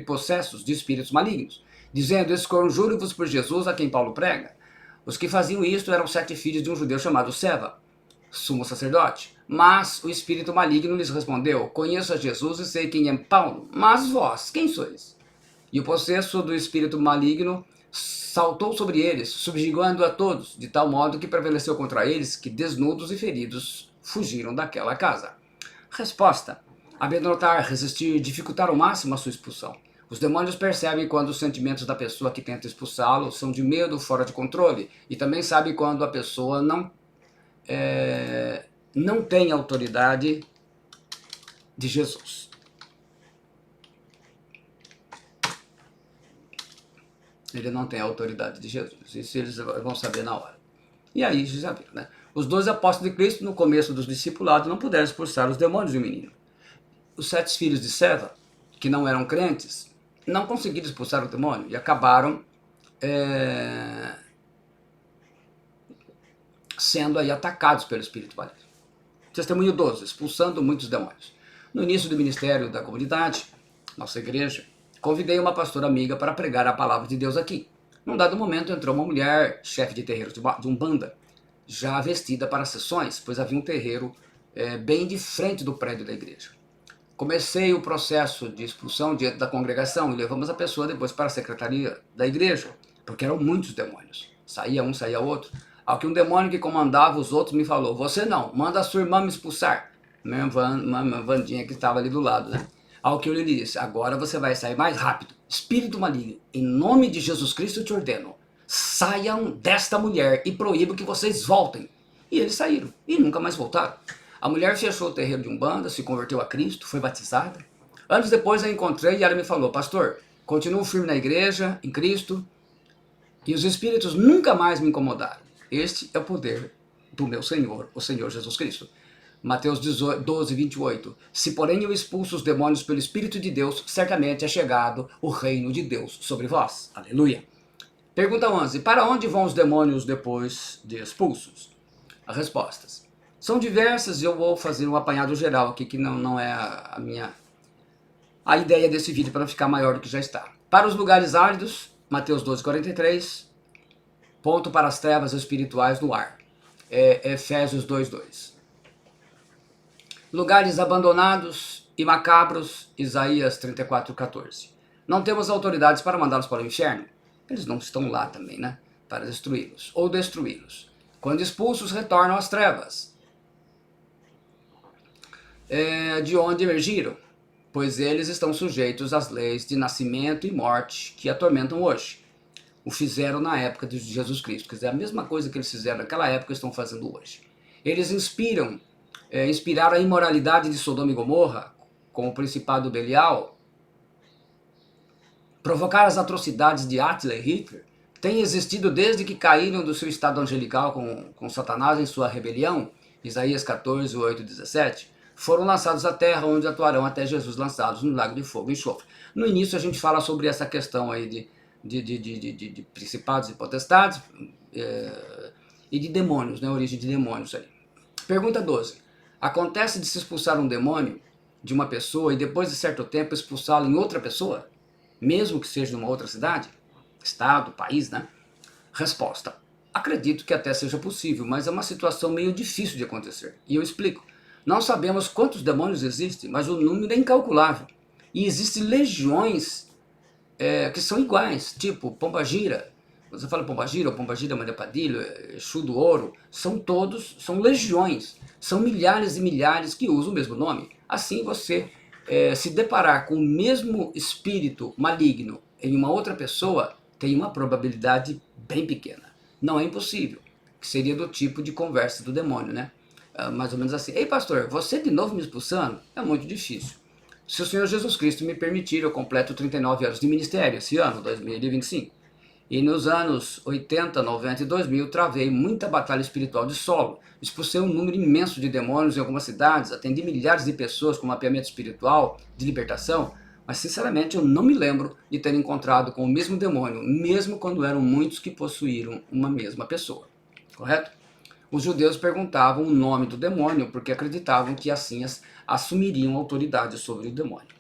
possessos de espíritos malignos, dizendo: Esconjuro-vos por Jesus a quem Paulo prega. Os que faziam isto eram 7 filhos de um judeu chamado Seva, sumo sacerdote. Mas o espírito maligno lhes respondeu: Conheço a Jesus e sei quem é Paulo, mas vós, quem sois? E o possesso do espírito maligno saltou sobre eles, subjugando a todos, de tal modo que prevaleceu contra eles, que desnudos e feridos fugiram daquela casa. Resposta: amedrontar, resistir, dificultar ao máximo a sua expulsão. Os demônios percebem quando os sentimentos da pessoa que tenta expulsá-lo são de medo, fora de controle, e também sabem quando a pessoa não tem autoridade de Jesus. Ele não tem a autoridade de Jesus. Isso eles vão saber na hora. E aí, já viram, né? Os 12 apóstolos de Cristo, no começo dos discipulados, não puderam expulsar os demônios do menino. Os 7 filhos de Seva, que não eram crentes, não conseguiram expulsar o demônio e acabaram sendo aí atacados pelo espírito maligno. Testemunho 12, expulsando muitos demônios. No início do ministério da comunidade, nossa igreja, convidei uma pastora amiga para pregar a palavra de Deus aqui. Num dado momento entrou uma mulher, chefe de terreiro de Umbanda, já vestida para sessões, pois havia um terreiro bem de frente do prédio da igreja. Comecei o processo de expulsão diante da congregação e levamos a pessoa depois para a secretaria da igreja, porque eram muitos demônios. Saía um, saía outro. Ao que um demônio que comandava os outros me falou: Você não, manda a sua irmã me expulsar. Minha Vandinha que estava ali do lado, né? Ao que eu lhe disse: Agora você vai sair mais rápido. Espírito maligno, em nome de Jesus Cristo eu te ordeno, saiam desta mulher e proíbo que vocês voltem. E eles saíram e nunca mais voltaram. A mulher fechou o terreiro de Umbanda, se converteu a Cristo, foi batizada. Anos depois a encontrei e ela me falou: Pastor, continuo firme na igreja, em Cristo, e os espíritos nunca mais me incomodaram. Este é o poder do meu Senhor, o Senhor Jesus Cristo. Mateus 12, 28. Se porém eu expulso os demônios pelo Espírito de Deus, certamente é chegado o reino de Deus sobre vós. Aleluia. Pergunta 11. Para onde vão os demônios depois de expulsos? As respostas são diversas e eu vou fazer um apanhado geral aqui, que não é a ideia desse vídeo, para não ficar maior do que já está. Para os lugares áridos, Mateus 12, 43. Ponto para as trevas espirituais no ar. Efésios 2, 2. Lugares abandonados e macabros, Isaías 34, 14. Não temos autoridades para mandá-los para o inferno. Eles não estão lá também, né? Para destruí-los ou destruí-los. Quando expulsos, retornam às trevas, de onde emergiram, pois eles estão sujeitos às leis de nascimento e morte que atormentam hoje. O fizeram na época de Jesus Cristo. Quer dizer, a mesma coisa que eles fizeram naquela época estão fazendo hoje. Eles inspiraram a imoralidade de Sodoma e Gomorra, com o principado Belial, provocaram as atrocidades de Hitler e Hitler, tem existido desde que caíram do seu estado angelical com Satanás em sua rebelião, Isaías 14, 8 e 17, foram lançados à terra, onde atuarão até Jesus, lançados no lago de fogo e enxofre. No início a gente fala sobre essa questão aí de principados e potestades e de demônios, né? A origem de demônios aí. Pergunta 12. Acontece de se expulsar um demônio de uma pessoa e depois de certo tempo expulsá-lo em outra pessoa, mesmo que seja numa outra cidade, estado, país, né? Resposta: acredito que até seja possível, mas é uma situação meio difícil de acontecer. E eu explico. Não sabemos quantos demônios existem, mas o número é incalculável. E existem legiões que são iguais, tipo Pombagira. Você fala Pombagira, ou Pombagira, Maria Padilha, Exu do Ouro, são legiões. São milhares e milhares que usam o mesmo nome. Assim você se deparar com o mesmo espírito maligno em uma outra pessoa, tem uma probabilidade bem pequena. Não é impossível, que seria do tipo de conversa do demônio, né? Mais ou menos assim: ei pastor, você de novo me expulsando? É muito difícil. Se o Senhor Jesus Cristo me permitir, eu completo 39 anos de ministério esse ano, 2025. E nos anos 80, 90 e 2000, travei muita batalha espiritual de solo. Expulsei um número imenso de demônios em algumas cidades, atendi milhares de pessoas com mapeamento espiritual, de libertação, mas sinceramente eu não me lembro de ter encontrado com o mesmo demônio, mesmo quando eram muitos que possuíram uma mesma pessoa. Correto? Os judeus perguntavam o nome do demônio porque acreditavam que assim assumiriam autoridade sobre o demônio.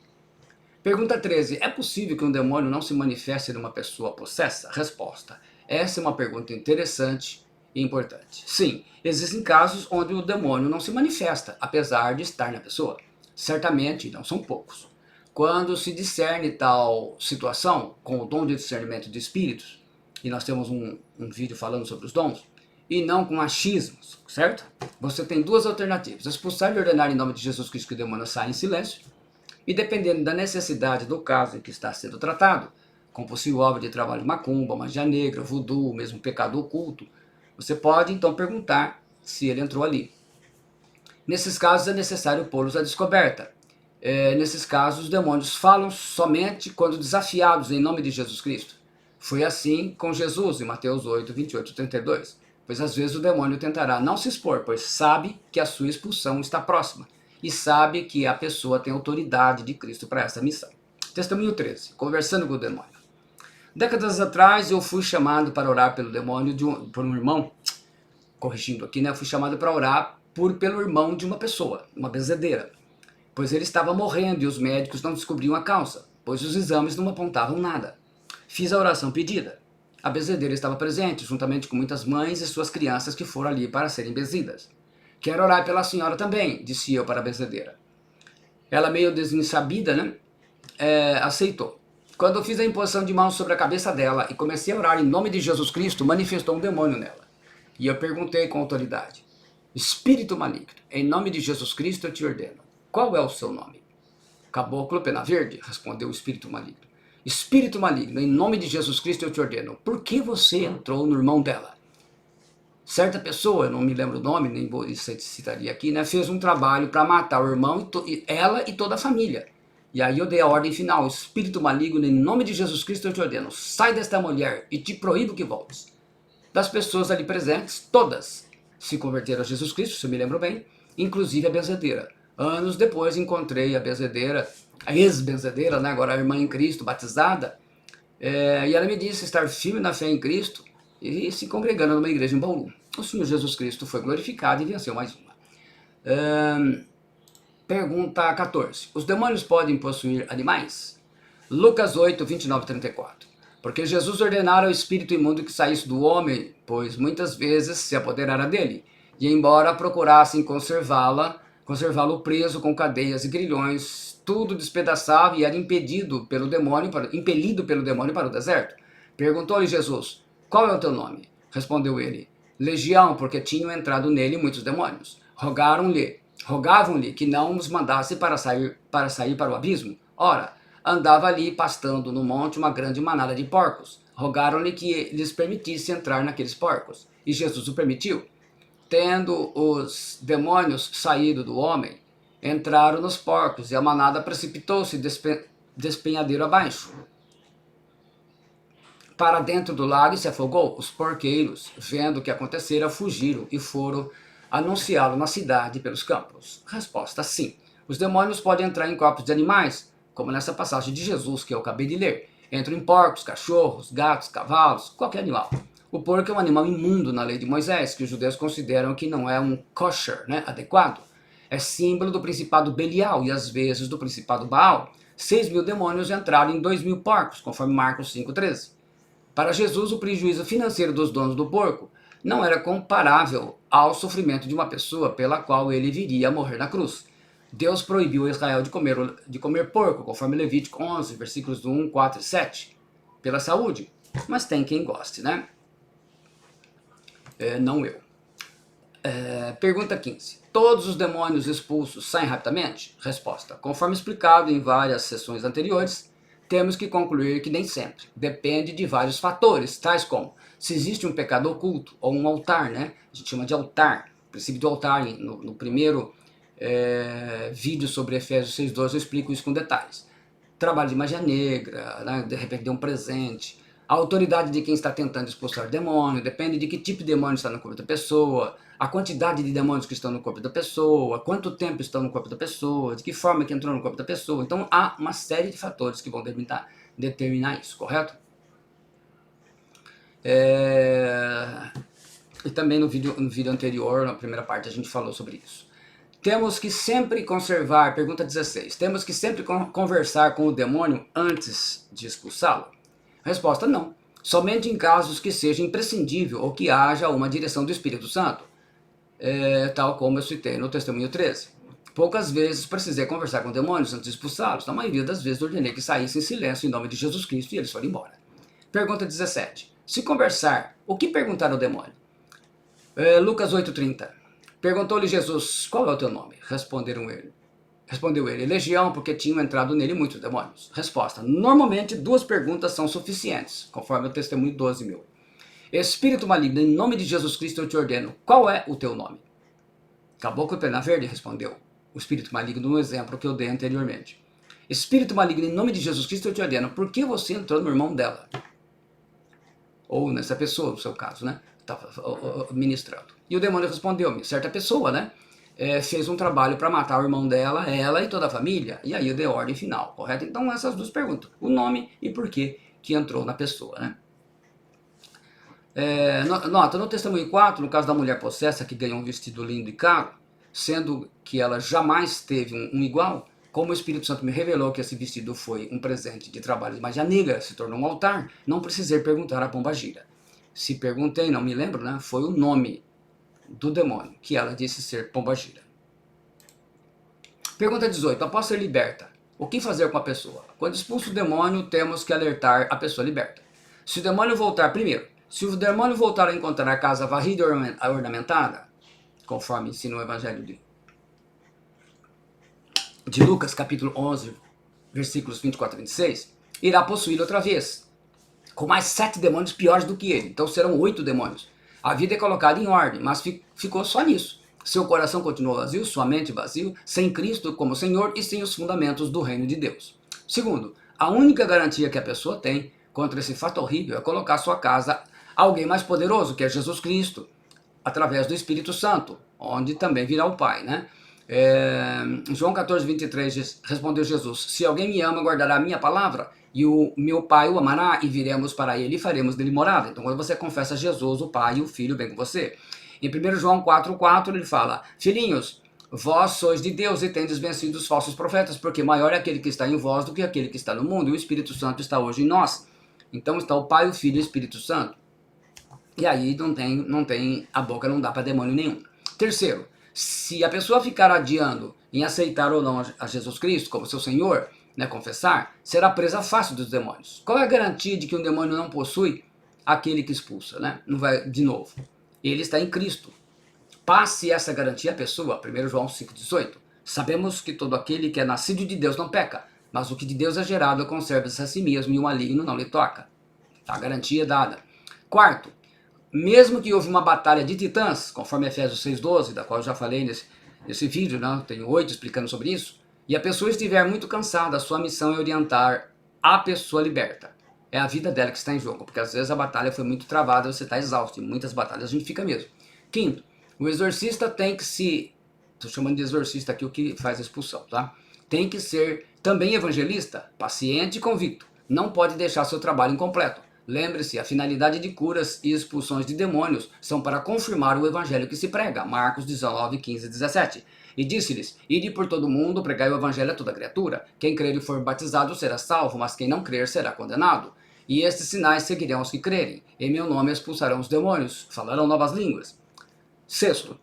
Pergunta 13. É possível que um demônio não se manifeste numa pessoa possessa? Resposta. Essa é uma pergunta interessante e importante. Sim, existem casos onde o demônio não se manifesta, apesar de estar na pessoa. Certamente, não são poucos. Quando se discerne tal situação, com o dom de discernimento de espíritos, e nós temos um vídeo falando sobre os dons, e não com achismos, certo? Você tem duas alternativas: expulsar e ordenar em nome de Jesus Cristo que o demônio saia em silêncio, e dependendo da necessidade do caso em que está sendo tratado, com possível obra de trabalho macumba, magia negra, voodoo, mesmo pecado oculto, você pode então perguntar se ele entrou ali. Nesses casos é necessário pô-los à descoberta. Nesses casos, os demônios falam somente quando desafiados em nome de Jesus Cristo. Foi assim com Jesus em Mateus 8, 28, 32. Pois às vezes o demônio tentará não se expor, pois sabe que a sua expulsão está próxima e sabe que a pessoa tem autoridade de Cristo para essa missão. Testemunho 13. Conversando com o demônio. Décadas atrás eu fui chamado para orar pelo demônio por um irmão, corrigindo aqui, né? Eu fui chamado para orar pelo irmão de uma pessoa, uma benzedeira, pois ele estava morrendo e os médicos não descobriam a causa, pois os exames não apontavam nada. Fiz a oração pedida. A benzedeira estava presente, juntamente com muitas mães e suas crianças que foram ali para serem benzidas. Quero orar pela senhora também, disse eu para a benzedeira. Ela, meio desinsabida, né, aceitou. Quando eu fiz a imposição de mãos sobre a cabeça dela e comecei a orar em nome de Jesus Cristo, manifestou um demônio nela. E eu perguntei com autoridade: espírito maligno, em nome de Jesus Cristo eu te ordeno, qual é o seu nome? Caboclo Pena Verde, respondeu o espírito maligno. Espírito maligno, em nome de Jesus Cristo eu te ordeno, por que você entrou no irmão dela? Certa pessoa, eu não me lembro o nome, nem vou citaria aqui, né, fez um trabalho para matar o irmão, ela e toda a família. E aí eu dei a ordem final: espírito maligno, em nome de Jesus Cristo eu te ordeno, sai desta mulher e te proíbo que voltes. Das pessoas ali presentes, todas se converteram a Jesus Cristo, se eu me lembro bem, inclusive a benzedeira. Anos depois encontrei a benzedeira, a ex-benzedeira, né, agora a irmã em Cristo, batizada, e ela me disse estar firme na fé em Cristo e se congregando numa igreja em Bauru. O Senhor Jesus Cristo foi glorificado e venceu mais uma. Pergunta 14. Os demônios podem possuir animais? Lucas 8, 29 e 34. Porque Jesus ordenara ao espírito imundo que saísse do homem, pois muitas vezes se apoderara dele, e embora procurassem conservá-lo preso com cadeias e grilhões, tudo despedaçava e era impelido pelo demônio para o deserto. Perguntou-lhe Jesus: qual é o teu nome? Respondeu ele: Legião, porque tinham entrado nele muitos demônios. Rogavam-lhe que não os mandasse para sair para o abismo. Ora, andava ali pastando no monte uma grande manada de porcos. Rogaram-lhe que lhes permitisse entrar naqueles porcos. E Jesus o permitiu. Tendo os demônios saído do homem, entraram nos porcos, e a manada precipitou-se despenhadeiro abaixo para dentro do lago e se afogou. Os porqueiros, vendo o que acontecera, fugiram e foram anunciá-lo na cidade e pelos campos. Resposta: sim. Os demônios podem entrar em corpos de animais, como nessa passagem de Jesus que eu acabei de ler. Entram em porcos, cachorros, gatos, cavalos, qualquer animal. O porco é um animal imundo na lei de Moisés, que os judeus consideram que não é um kosher, né, adequado. É símbolo do principado Belial e às vezes do principado Baal. 6.000 demônios entraram em 2.000 porcos, conforme Marcos 5,13. Para Jesus, o prejuízo financeiro dos donos do porco não era comparável ao sofrimento de uma pessoa pela qual ele viria a morrer na cruz. Deus proibiu a Israel de comer porco, conforme Levítico 11, versículos 1, 4 e 7, pela saúde. Mas tem quem goste, né? Não eu. Pergunta 15. todos os demônios expulsos saem rapidamente? Resposta: conforme explicado em várias sessões anteriores, temos que concluir que nem sempre. Depende de vários fatores, tais como se existe um pecado oculto ou um altar, né? A gente chama de altar. O princípio do altar, no primeiro vídeo sobre Efésios 6:12 eu explico isso com detalhes. Trabalho de magia negra, né? De repente deu um presente. A autoridade de quem está tentando expulsar demônio, depende de que tipo de demônio está no corpo da pessoa, a quantidade de demônios que estão no corpo da pessoa, quanto tempo estão no corpo da pessoa, de que forma que entrou no corpo da pessoa. Então há uma série de fatores que vão determinar isso, correto? E também no vídeo anterior, na primeira parte, a gente falou sobre isso. Temos que sempre conservar, pergunta 16, temos que sempre conversar com o demônio antes de expulsá-lo? Resposta: não. Somente em casos que seja imprescindível ou que haja uma direção do Espírito Santo, tal como eu citei no testemunho 13. Poucas vezes precisei conversar com demônios antes de expulsá-los. Na maioria das vezes ordenei que saíssem em silêncio em nome de Jesus Cristo e eles foram embora. Pergunta 17. Se conversar, o que perguntar ao demônio? Lucas 8:30. Perguntou-lhe Jesus: qual é o teu nome? Respondeu ele: Legião, porque tinham entrado nele muitos demônios. Resposta: normalmente 2 perguntas são suficientes, conforme o testemunho 12.000. Espírito maligno, em nome de Jesus Cristo eu te ordeno, qual é o teu nome? Caboclo Pena Verde respondeu, o espírito maligno no exemplo que eu dei anteriormente. Espírito maligno, em nome de Jesus Cristo eu te ordeno, por que você entrou no irmão dela? Ou nessa pessoa, no seu caso, né? Estava ministrando. E o demônio respondeu-me, certa pessoa, né? Fez um trabalho para matar o irmão dela, ela e toda a família. E aí eu dei a ordem final, correto? Então essas 2 perguntas, o nome e por que entrou na pessoa, né? Nota, no testemunho 4, no caso da mulher possessa que ganhou um vestido lindo e caro, sendo que ela jamais teve um igual, como o Espírito Santo me revelou que esse vestido foi um presente de trabalho de magia negra, se tornou um altar, não precisei perguntar a pombagira. Se perguntei, não me lembro, né? Foi o nome do demônio, que ela disse ser pombagira. Pergunta 18. Após ser liberta, o que fazer com a pessoa? Quando expulso o demônio, temos que alertar a pessoa liberta. Se o demônio voltar, primeiro, se o demônio voltar a encontrar a casa varrida e ornamentada, conforme ensina o Evangelho de Lucas, capítulo 11, versículos 24 a 26, irá possuí-lo outra vez, com mais 7 demônios piores do que ele. Então serão 8 demônios. A vida é colocada em ordem, mas ficou só nisso. Seu coração continuou vazio, sua mente vazio, sem Cristo como Senhor e sem os fundamentos do reino de Deus. Segundo, a única garantia que a pessoa tem contra esse fato horrível é colocar sua casa a alguém mais poderoso, que é Jesus Cristo, através do Espírito Santo, onde também virá o Pai, né? João 14:23 respondeu Jesus: se alguém me ama, guardará a minha palavra, e o meu Pai o amará, e viremos para ele e faremos dele morada. Então quando você confessa Jesus, o Pai e o Filho vêm com você. Em 1 João 4:4 ele fala: filhinhos, vós sois de Deus e tendes vencido os falsos profetas, porque maior é aquele que está em vós do que aquele que está no mundo, e o Espírito Santo está hoje em nós. Então está o Pai, o Filho e o Espírito Santo. E aí não tem a boca não dá para demônio nenhum. Terceiro, se a pessoa ficar adiando em aceitar ou não a Jesus Cristo como seu Senhor, né, confessar, será presa fácil dos demônios. Qual é a garantia de que um demônio não possui aquele que expulsa, né? Não vai de novo. Ele está em Cristo. Passe essa garantia à pessoa. 1 João 5,18. Sabemos que todo aquele que é nascido de Deus não peca, mas o que de Deus é gerado conserva-se a si mesmo e o maligno não lhe toca. A garantia é dada. Quarto, mesmo que houve uma batalha de titãs, conforme Efésios 6,12, da qual eu já falei nesse vídeo, né? Tenho 8 explicando sobre isso, e a pessoa estiver muito cansada, a sua missão é orientar a pessoa liberta. É a vida dela que está em jogo, porque às vezes a batalha foi muito travada, você está exausto, em muitas batalhas a gente fica mesmo. Quinto, o exorcista tem que estou chamando de exorcista aqui o que faz a expulsão, tá? Tem que ser também evangelista, paciente e convicto. Não pode deixar seu trabalho incompleto. Lembre-se, a finalidade de curas e expulsões de demônios são para confirmar o evangelho que se prega. Marcos 19, 15 e 17. E disse-lhes: ide por todo o mundo, pregai o evangelho a toda criatura. Quem crer e for batizado será salvo, mas quem não crer será condenado. E estes sinais seguirão os que crerem. Em meu nome expulsarão os demônios, falarão novas línguas. Sexto,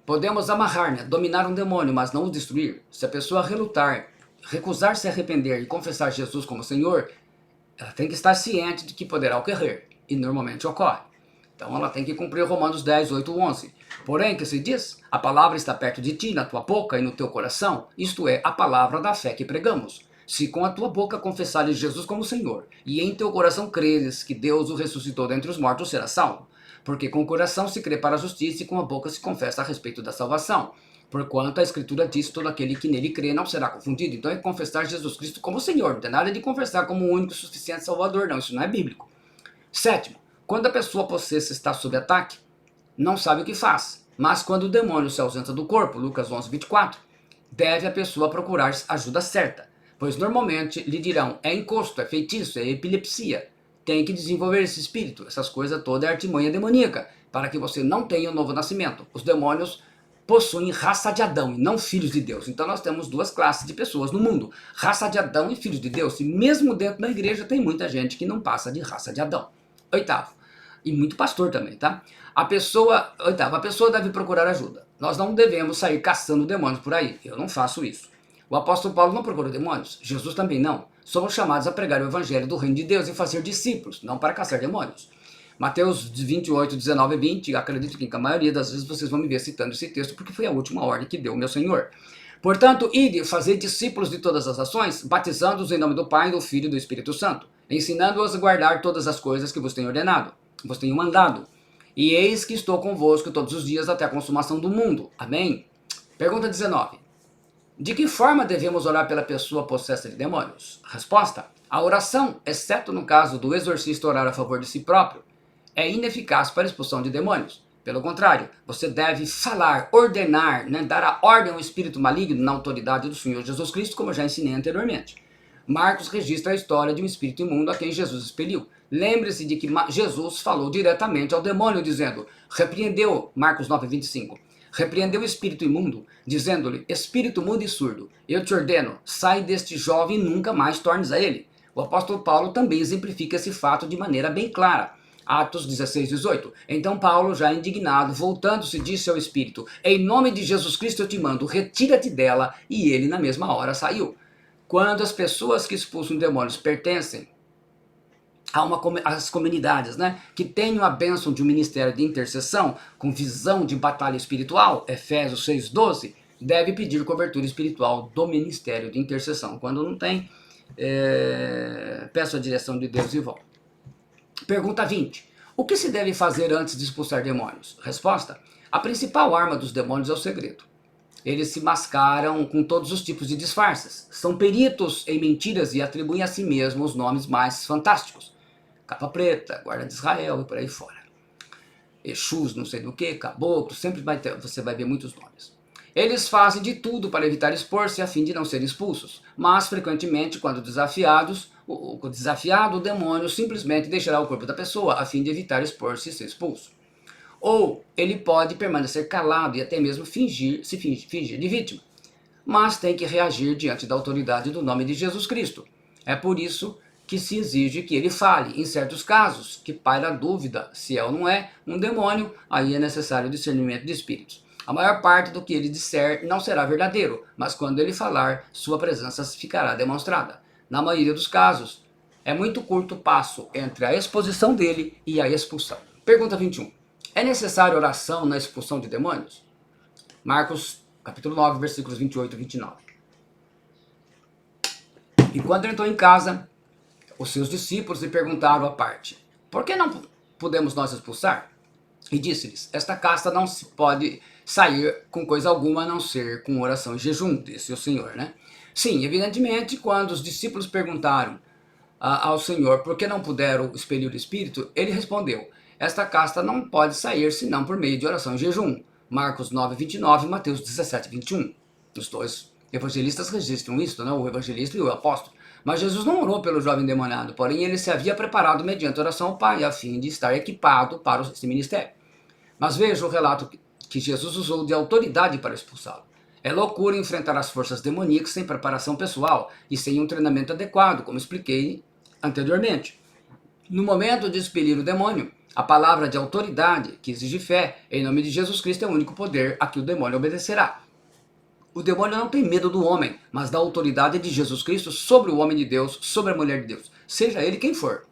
podemos amarrar, né, dominar um demônio, mas não o destruir. Se a pessoa relutar, recusar se arrepender e confessar Jesus como Senhor, ela tem que estar ciente de que poderá ocorrer, e normalmente ocorre. Então ela tem que cumprir Romanos 10, 8, 11. Porém, que se diz? A palavra está perto de ti, na tua boca e no teu coração. Isto é, a palavra da fé que pregamos. Se com a tua boca confessares Jesus como Senhor, e em teu coração creres que Deus o ressuscitou dentre os mortos, serás salvo. Porque com o coração se crê para a justiça e com a boca se confessa a respeito da salvação. Porquanto a Escritura diz, todo aquele que nele crê não será confundido. Então é confessar Jesus Cristo como Senhor. Não tem nada de confessar como o único e suficiente Salvador, não. Isso não é bíblico. Sétimo, quando a pessoa possessa está sob ataque, não sabe o que faz. Mas quando o demônio se ausenta do corpo, Lucas 11, 24, deve a pessoa procurar ajuda certa. Pois normalmente lhe dirão, é encosto, é feitiço, é epilepsia. Tem que desenvolver esse espírito, essas coisas todas é artimanha demoníaca, para que você não tenha um novo nascimento. Os demônios possuem raça de Adão e não filhos de Deus. Então nós temos duas classes de pessoas no mundo, raça de Adão e filhos de Deus. E mesmo dentro da igreja tem muita gente que não passa de raça de Adão. Oitavo, e muito pastor também, tá? Oitavo, a pessoa deve procurar ajuda. Nós não devemos sair caçando demônios por aí. Eu não faço isso. O apóstolo Paulo não procurou demônios, Jesus também não. Somos chamados a pregar o evangelho do reino de Deus e fazer discípulos, não para caçar demônios. Mateus 28, 19 e 20, acredito que a maioria das vezes vocês vão me ver citando esse texto, porque foi a última ordem que deu o meu Senhor. Portanto, ide fazer discípulos de todas as nações, batizando-os em nome do Pai, do Filho e do Espírito Santo, ensinando-os a guardar todas as coisas que vos tenho ordenado, vos tenho mandado. E eis que estou convosco todos os dias até a consumação do mundo. Amém? Pergunta 19. De que forma devemos orar pela pessoa possessa de demônios? Resposta. A oração, exceto no caso do exorcista orar a favor de si próprio, é ineficaz para a expulsão de demônios. Pelo contrário, você deve falar, ordenar, dar a ordem ao espírito maligno na autoridade do Senhor Jesus Cristo, como eu já ensinei anteriormente. Marcos registra a história de um espírito imundo a quem Jesus expeliu. Lembre-se de que Jesus falou diretamente ao demônio, dizendo, repreendeu, Marcos 9, 25, repreendeu o espírito imundo, dizendo-lhe, espírito mudo e surdo, eu te ordeno, sai deste jovem e nunca mais tornes a ele. O apóstolo Paulo também exemplifica esse fato de maneira bem clara. Atos 16, 18. Então Paulo, já indignado, voltando-se, disse ao espírito, em nome de Jesus Cristo eu te mando, retira-te dela, e ele na mesma hora saiu. Quando as pessoas que expulsam demônios pertencem às comunidades, que tenham a bênção de um ministério de intercessão, com visão de batalha espiritual, Efésios 6, 12, deve pedir cobertura espiritual do ministério de intercessão. Quando não tem, peço a direção de Deus e vão. Pergunta 20. O que se deve fazer antes de expulsar demônios? Resposta. A principal arma dos demônios é o segredo. Eles se mascaram com todos os tipos de disfarces. São peritos em mentiras e atribuem a si mesmos os nomes mais fantásticos. Capa preta, guarda de Israel e por aí fora. Exus, não sei do que, caboclo, sempre você vai ver muitos nomes. Eles fazem de tudo para evitar expor-se a fim de não serem expulsos, mas frequentemente, quando desafiados, o desafiado, o demônio, simplesmente deixará o corpo da pessoa a fim de evitar expor-se e ser expulso. Ou ele pode permanecer calado e até mesmo fingir de vítima, mas tem que reagir diante da autoridade do nome de Jesus Cristo. É por isso que se exige que ele fale. Em certos casos, que paira a dúvida se é ou não é um demônio, aí é necessário discernimento de espíritos. A maior parte do que ele disser não será verdadeiro, mas quando ele falar, sua presença ficará demonstrada. Na maioria dos casos, é muito curto o passo entre a exposição dele e a expulsão. Pergunta 21. É necessário oração na expulsão de demônios? Marcos, capítulo 9, versículos 28 e 29. E quando ele entrou em casa, os seus discípulos lhe perguntaram à parte, por que não podemos nós expulsar? E disse-lhes, esta casta não se pode sair com coisa alguma a não ser com oração e jejum, disse o Senhor, Sim, evidentemente, quando os discípulos perguntaram ao Senhor por que não puderam expelir o espírito, ele respondeu, esta casta não pode sair senão por meio de oração e jejum. Marcos 9, 29 e Mateus 17, 21. Os dois evangelistas registram isso, o evangelista e o apóstolo. Mas Jesus não orou pelo jovem endemoniado, porém ele se havia preparado mediante oração ao Pai, a fim de estar equipado para esse ministério. Mas veja o relato que Jesus usou de autoridade para expulsá-lo. É loucura enfrentar as forças demoníacas sem preparação pessoal e sem um treinamento adequado, como expliquei anteriormente. No momento de expelir o demônio, a palavra de autoridade, que exige fé, em nome de Jesus Cristo, é o único poder a que o demônio obedecerá. O demônio não tem medo do homem, mas da autoridade de Jesus Cristo sobre o homem de Deus, sobre a mulher de Deus, seja ele quem for.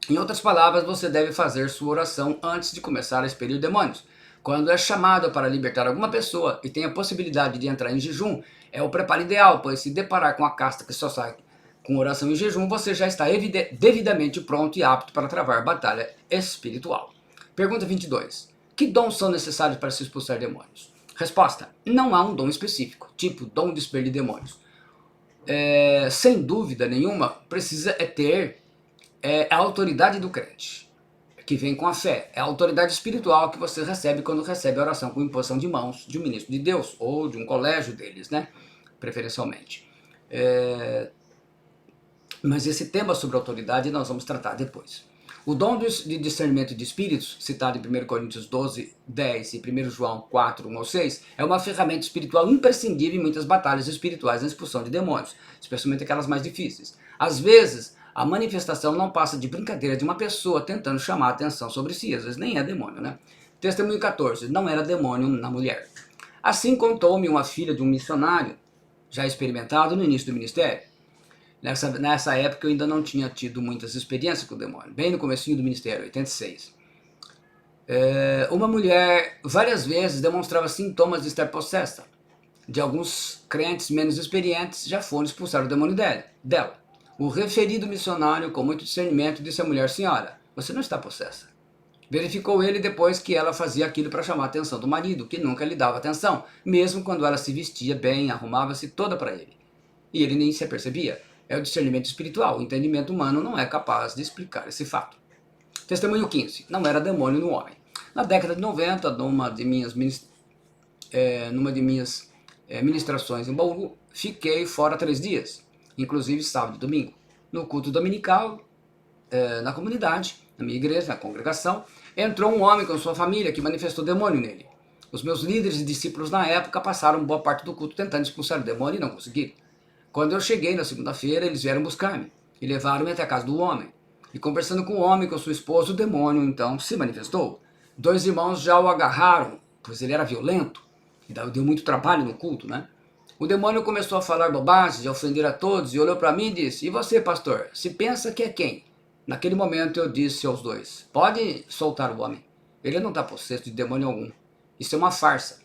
Em outras palavras, você deve fazer sua oração antes de começar a expelir demônios. Quando é chamado para libertar alguma pessoa e tem a possibilidade de entrar em jejum, é o preparo ideal, pois se deparar com a casta que só sai com oração e jejum, você já está devidamente pronto e apto para travar batalha espiritual. Pergunta 22. Que dons são necessários para se expulsar demônios? Resposta: não há um dom específico, tipo dom de expelir demônios. Sem dúvida nenhuma, precisa ter a autoridade do crente, que vem com a fé. É a autoridade espiritual que você recebe quando recebe a oração com imposição de mãos de um ministro de Deus, ou de um colégio deles, né? Preferencialmente. Mas esse tema sobre autoridade nós vamos tratar depois. O dom de discernimento de espíritos, citado em 1 Coríntios 12, 10 e 1 João 4, 1 ao 6, é uma ferramenta espiritual imprescindível em muitas batalhas espirituais na expulsão de demônios, especialmente aquelas mais difíceis. Às vezes, a manifestação não passa de brincadeira de uma pessoa tentando chamar a atenção sobre si, às vezes nem é demônio, né? Testemunho 14, não era demônio na mulher. Assim contou-me uma filha de um missionário, já experimentado no início do ministério. Nessa época eu ainda não tinha tido muitas experiências com o demônio, bem no comecinho do ministério, 86. Uma mulher várias vezes demonstrava sintomas de estar possessa. De alguns crentes menos experientes já foram expulsar o demônio dela. O referido missionário, com muito discernimento, disse à mulher: senhora, você não está possessa. Verificou ele depois que ela fazia aquilo para chamar a atenção do marido, que nunca lhe dava atenção, mesmo quando ela se vestia bem, arrumava-se toda para ele. E ele nem se apercebia. É o discernimento espiritual. O entendimento humano não é capaz de explicar esse fato. Testemunho 15. Não era demônio no homem. Na década de 90, numa de minhas ministrações em Bauru, fiquei fora 3 dias, inclusive sábado e domingo. No culto dominical, na comunidade, na minha igreja, na congregação, entrou um homem com sua família que manifestou demônio nele. Os meus líderes e discípulos na época passaram boa parte do culto tentando expulsar o demônio e não conseguiram. Quando eu cheguei na segunda-feira, eles vieram buscar-me e levaram-me até a casa do homem. E conversando com o homem e com sua esposa, o demônio então se manifestou. 2 irmãos já o agarraram, pois ele era violento e deu muito trabalho no culto, né? O demônio começou a falar bobagens, a ofender a todos e olhou para mim e disse: e você, pastor, se pensa que é quem? Naquele momento eu disse aos 2: pode soltar o homem. Ele não está possesso de demônio algum. Isso é uma farsa.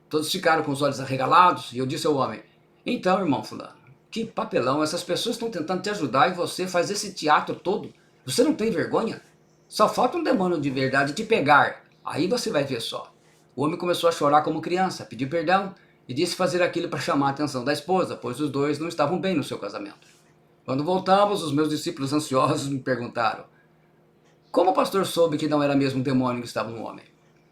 Todos ficaram com os olhos arregalados e eu disse ao homem: então, irmão fulano, que papelão, essas pessoas estão tentando te ajudar e você faz esse teatro todo. Você não tem vergonha? Só falta um demônio de verdade te pegar. Aí você vai ver só. O homem começou a chorar como criança, pediu perdão e disse fazer aquilo para chamar a atenção da esposa, pois os 2 não estavam bem no seu casamento. Quando voltamos, os meus discípulos ansiosos me perguntaram: como o pastor soube que não era mesmo um demônio que estava no homem?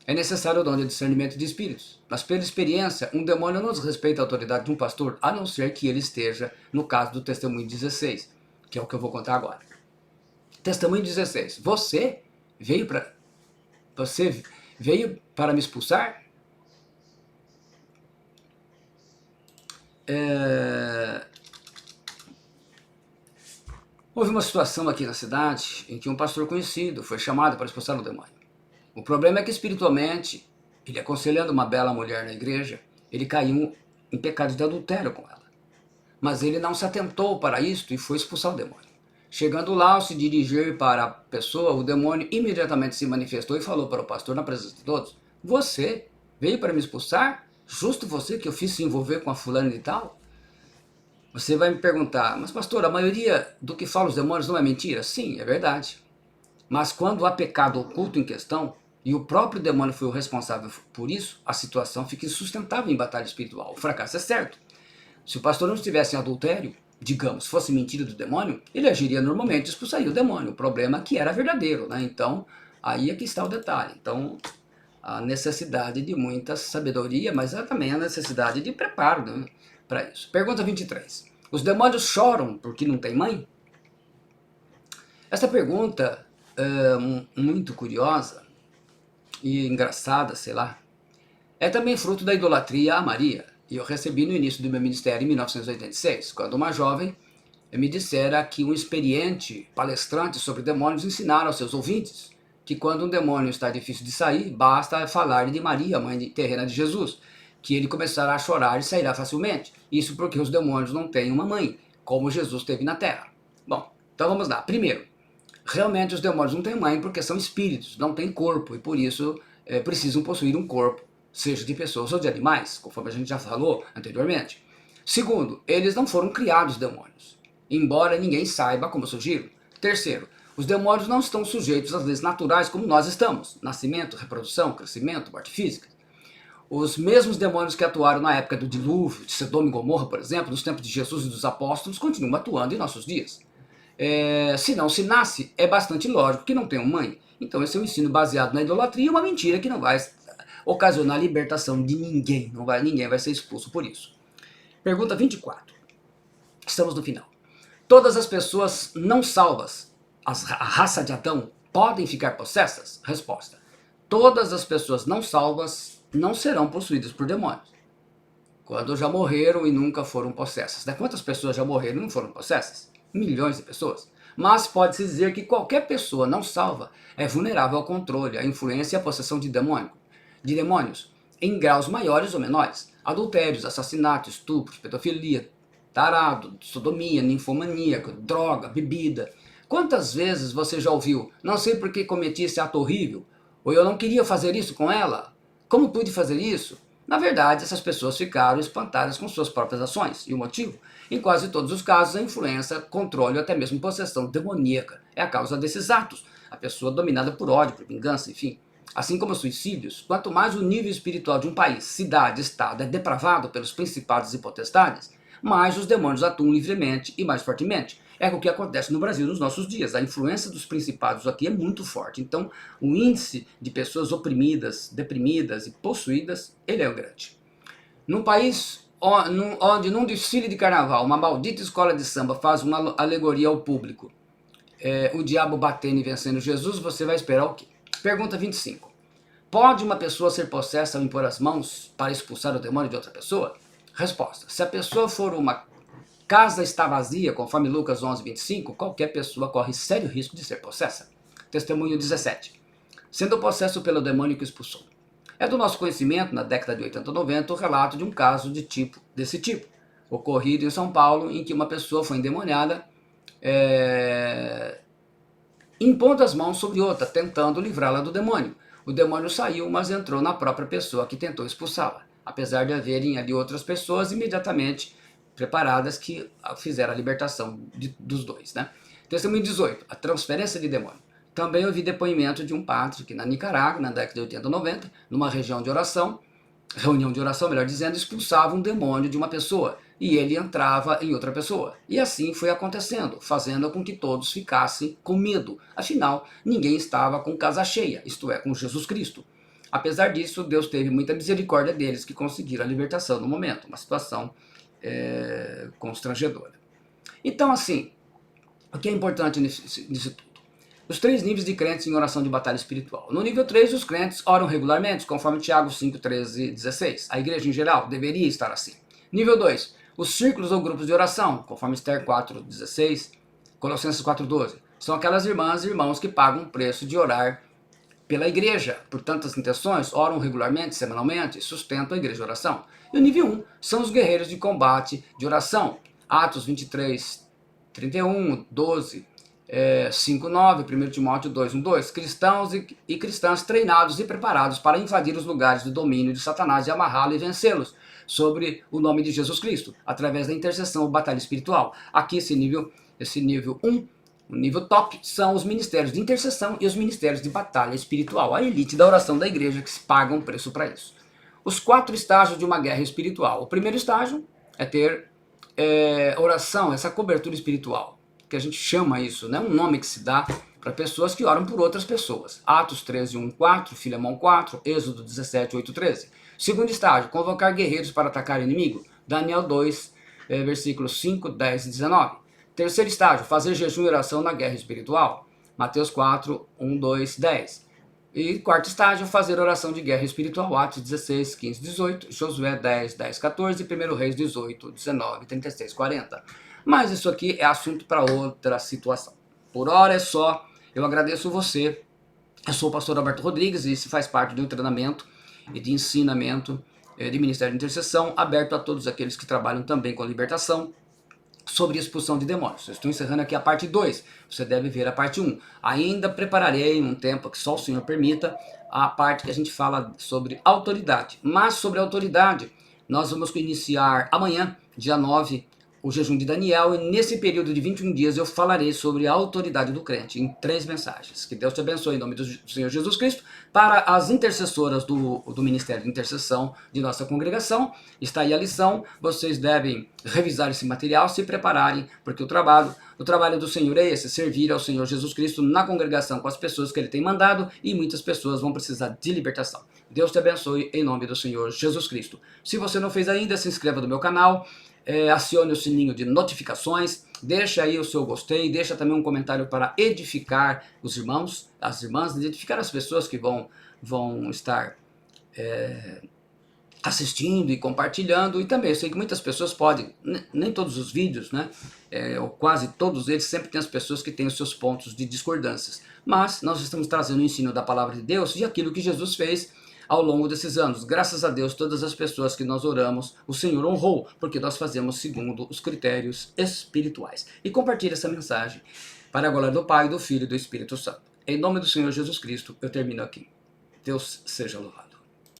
É necessário o dom de discernimento de espíritos. Mas pela experiência, um demônio não desrespeita a autoridade de um pastor, a não ser que ele esteja no caso do testemunho 16, que é o que eu vou contar agora. Testemunho 16. Você veio para me expulsar? Houve uma situação aqui na cidade em que um pastor conhecido foi chamado para expulsar o demônio. O problema é que espiritualmente, ele aconselhando uma bela mulher na igreja, ele caiu em pecado de adultério com ela. Mas ele não se atentou para isto e foi expulsar o demônio. Chegando lá, ao se dirigir para a pessoa, o demônio imediatamente se manifestou e falou para o pastor na presença de todos: você veio para me expulsar? Justo você que eu fiz se envolver com a fulana e tal? Você vai me perguntar: mas pastor, a maioria do que fala os demônios não é mentira? Sim, é verdade. Mas quando há pecado oculto em questão, e o próprio demônio foi o responsável por isso, a situação fica insustentável em batalha espiritual. O fracasso é certo. Se o pastor não estivesse em adultério, digamos, fosse mentira do demônio, ele agiria normalmente e expulsaria o demônio. O problema é que era verdadeiro, né? Então, aí é que está o detalhe. Então, a necessidade de muita sabedoria, mas há também a necessidade de preparo, né, para isso. Pergunta 23. Os demônios choram porque não têm mãe? Essa pergunta é muito curiosa e engraçada, sei lá. É também fruto da idolatria a Maria. E eu recebi no início do meu ministério em 1986, quando uma jovem me dissera que um experiente palestrante sobre demônios ensinara aos seus ouvintes que quando um demônio está difícil de sair, basta falar de Maria, mãe terrena de Jesus, que ele começará a chorar e sairá facilmente. Isso porque os demônios não têm uma mãe, como Jesus teve na terra. Bom, então vamos lá. Primeiro, Realmente os demônios não têm mãe porque são espíritos, não têm corpo, e por isso precisam possuir um corpo, seja de pessoas ou de animais, conforme a gente já falou anteriormente. Segundo, eles não foram criados demônios, embora ninguém saiba como surgiram. Terceiro, os demônios não estão sujeitos às leis naturais como nós estamos: nascimento, reprodução, crescimento, morte física. Os mesmos demônios que atuaram na época do dilúvio, de Sodoma e Gomorra, por exemplo, nos tempos de Jesus e dos apóstolos, continuam atuando em nossos dias. Se não se nasce, é bastante lógico que não tenham mãe. Então esse é um ensino baseado na idolatria, uma mentira que não vai ocasionar a libertação de ninguém. Ninguém vai ser expulso por isso. Pergunta 24. Estamos no final. Todas as pessoas não salvas, a raça de Adão, podem ficar possessas? Resposta. Todas as pessoas não salvas não serão possuídas por demônios. Quando já morreram e nunca foram possessas. Quantas pessoas já morreram e não foram possessas? Milhões de pessoas. Mas pode-se dizer que qualquer pessoa não salva é vulnerável ao controle, à influência e à possessão de demônios, em graus maiores ou menores. Adultérios, assassinatos, estupros, pedofilia, tarado, sodomia, ninfomaníaco, droga, bebida. Quantas vezes você já ouviu: não sei por que cometi esse ato horrível, ou eu não queria fazer isso com ela, como pude fazer isso? Na verdade, essas pessoas ficaram espantadas com suas próprias ações. E o motivo? Em quase todos os casos, a influência, controle ou até mesmo possessão demoníaca é a causa desses atos. A pessoa dominada por ódio, por vingança, enfim. Assim como os suicídios, quanto mais o nível espiritual de um país, cidade, estado é depravado pelos principados e potestades, mais os demônios atuam livremente e mais fortemente. É o que acontece no Brasil nos nossos dias. A influência dos principados aqui é muito forte. Então, o índice de pessoas oprimidas, deprimidas e possuídas, ele é grande. Num país onde num desfile de carnaval, uma maldita escola de samba faz uma alegoria ao público, o diabo batendo e vencendo Jesus, você vai esperar o quê? Pergunta 25. Pode uma pessoa ser possessa ao impor as mãos para expulsar o demônio de outra pessoa? Resposta. Se a pessoa for uma casa está vazia, conforme Lucas 11:25, qualquer pessoa corre sério risco de ser possessa. Testemunho 17. Sendo possesso pelo demônio que expulsou. É do nosso conhecimento, na década de 80 ou 90, o relato de um caso desse tipo, ocorrido em São Paulo, em que uma pessoa foi endemoniada, impondo as mãos sobre outra, tentando livrá-la do demônio. O demônio saiu, mas entrou na própria pessoa que tentou expulsá-la, apesar de haverem ali outras pessoas imediatamente preparadas que fizeram a libertação dos dois. Testemunho 18, a transferência de demônio. Também ouvi depoimento de um padre que na Nicarágua, na década de 80 ou 90, numa reunião de oração, melhor dizendo, expulsava um demônio de uma pessoa e ele entrava em outra pessoa. E assim foi acontecendo, fazendo com que todos ficassem com medo. Afinal, ninguém estava com casa cheia, isto é, com Jesus Cristo. Apesar disso, Deus teve muita misericórdia deles que conseguiram a libertação no momento, uma situação constrangedora. Então, assim, o que é importante nisso tudo? Os 3 níveis de crentes em oração de batalha espiritual. No nível 3, os crentes oram regularmente, conforme Tiago 5, 13 e 16. A igreja em geral deveria estar assim. Nível 2, os círculos ou grupos de oração, conforme Esther 4, 16, Colossenses 4, 12. São aquelas irmãs e irmãos que pagam o preço de orar pela igreja, por tantas intenções, oram regularmente, semanalmente, sustentam a igreja de oração. E o nível 1 são os guerreiros de combate de oração. Atos 23, 31, 12, 5, 9, 1 Timóteo 2, 1, 2. Cristãos e cristãs treinados e preparados para invadir os lugares do domínio de Satanás e amarrá-lo e vencê-los sobre o nome de Jesus Cristo, através da intercessão ou batalha espiritual. Aqui esse nível 1, o nível top, são os ministérios de intercessão e os ministérios de batalha espiritual, a elite da oração da igreja que se paga um preço para isso. Os 4 estágios de uma guerra espiritual. O primeiro estágio é ter oração, essa cobertura espiritual, que a gente chama isso, um nome que se dá para pessoas que oram por outras pessoas. Atos 13, 1, 4, Filemão 4, Êxodo 17, 8, 13. Segundo estágio, convocar guerreiros para atacar o inimigo. Daniel 2, versículos 5, 10 e 19. Terceiro estágio, fazer jejum e oração na guerra espiritual. Mateus 4, 1, 2, 10. E quarto estágio, fazer oração de guerra espiritual. Atos 16, 15, 18. Josué 10, 10, 14. 1 Reis 18, 19, 36, 40. Mas isso aqui é assunto para outra situação. Por hora é só. Eu agradeço você. Eu sou o pastor Alberto Rodrigues e isso faz parte de um treinamento e de ensinamento de Ministério de Intercessão, aberto a todos aqueles que trabalham também com a libertação, sobre expulsão de demônios. Eu estou encerrando aqui a parte 2, você deve ver a parte 1. Ainda prepararei um tempo que só o Senhor permita, a parte que a gente fala sobre autoridade. Mas sobre autoridade, nós vamos iniciar amanhã, dia 9, o jejum de Daniel, e nesse período de 21 dias eu falarei sobre a autoridade do crente, em 3 mensagens. Que Deus te abençoe em nome do Senhor Jesus Cristo. Para as intercessoras do Ministério de Intercessão de nossa congregação, está aí a lição, vocês devem revisar esse material, se prepararem, porque o trabalho do Senhor é esse, servir ao Senhor Jesus Cristo na congregação com as pessoas que Ele tem mandado, e muitas pessoas vão precisar de libertação. Deus te abençoe em nome do Senhor Jesus Cristo. Se você não fez ainda, se inscreva no meu canal, acione o sininho de notificações, deixa aí o seu gostei, deixa também um comentário para edificar os irmãos, as irmãs, edificar as pessoas que vão estar assistindo e compartilhando. E também eu sei que muitas pessoas podem, nem todos os vídeos, né, ou quase todos eles, sempre tem as pessoas que têm os seus pontos de discordâncias, mas nós estamos trazendo o ensino da palavra de Deus e aquilo que Jesus fez ao longo desses anos. Graças a Deus, todas as pessoas que nós oramos, o Senhor honrou, porque nós fazemos segundo os critérios espirituais. E compartilhe essa mensagem para a glória do Pai, do Filho e do Espírito Santo. Em nome do Senhor Jesus Cristo, eu termino aqui. Deus seja louvado.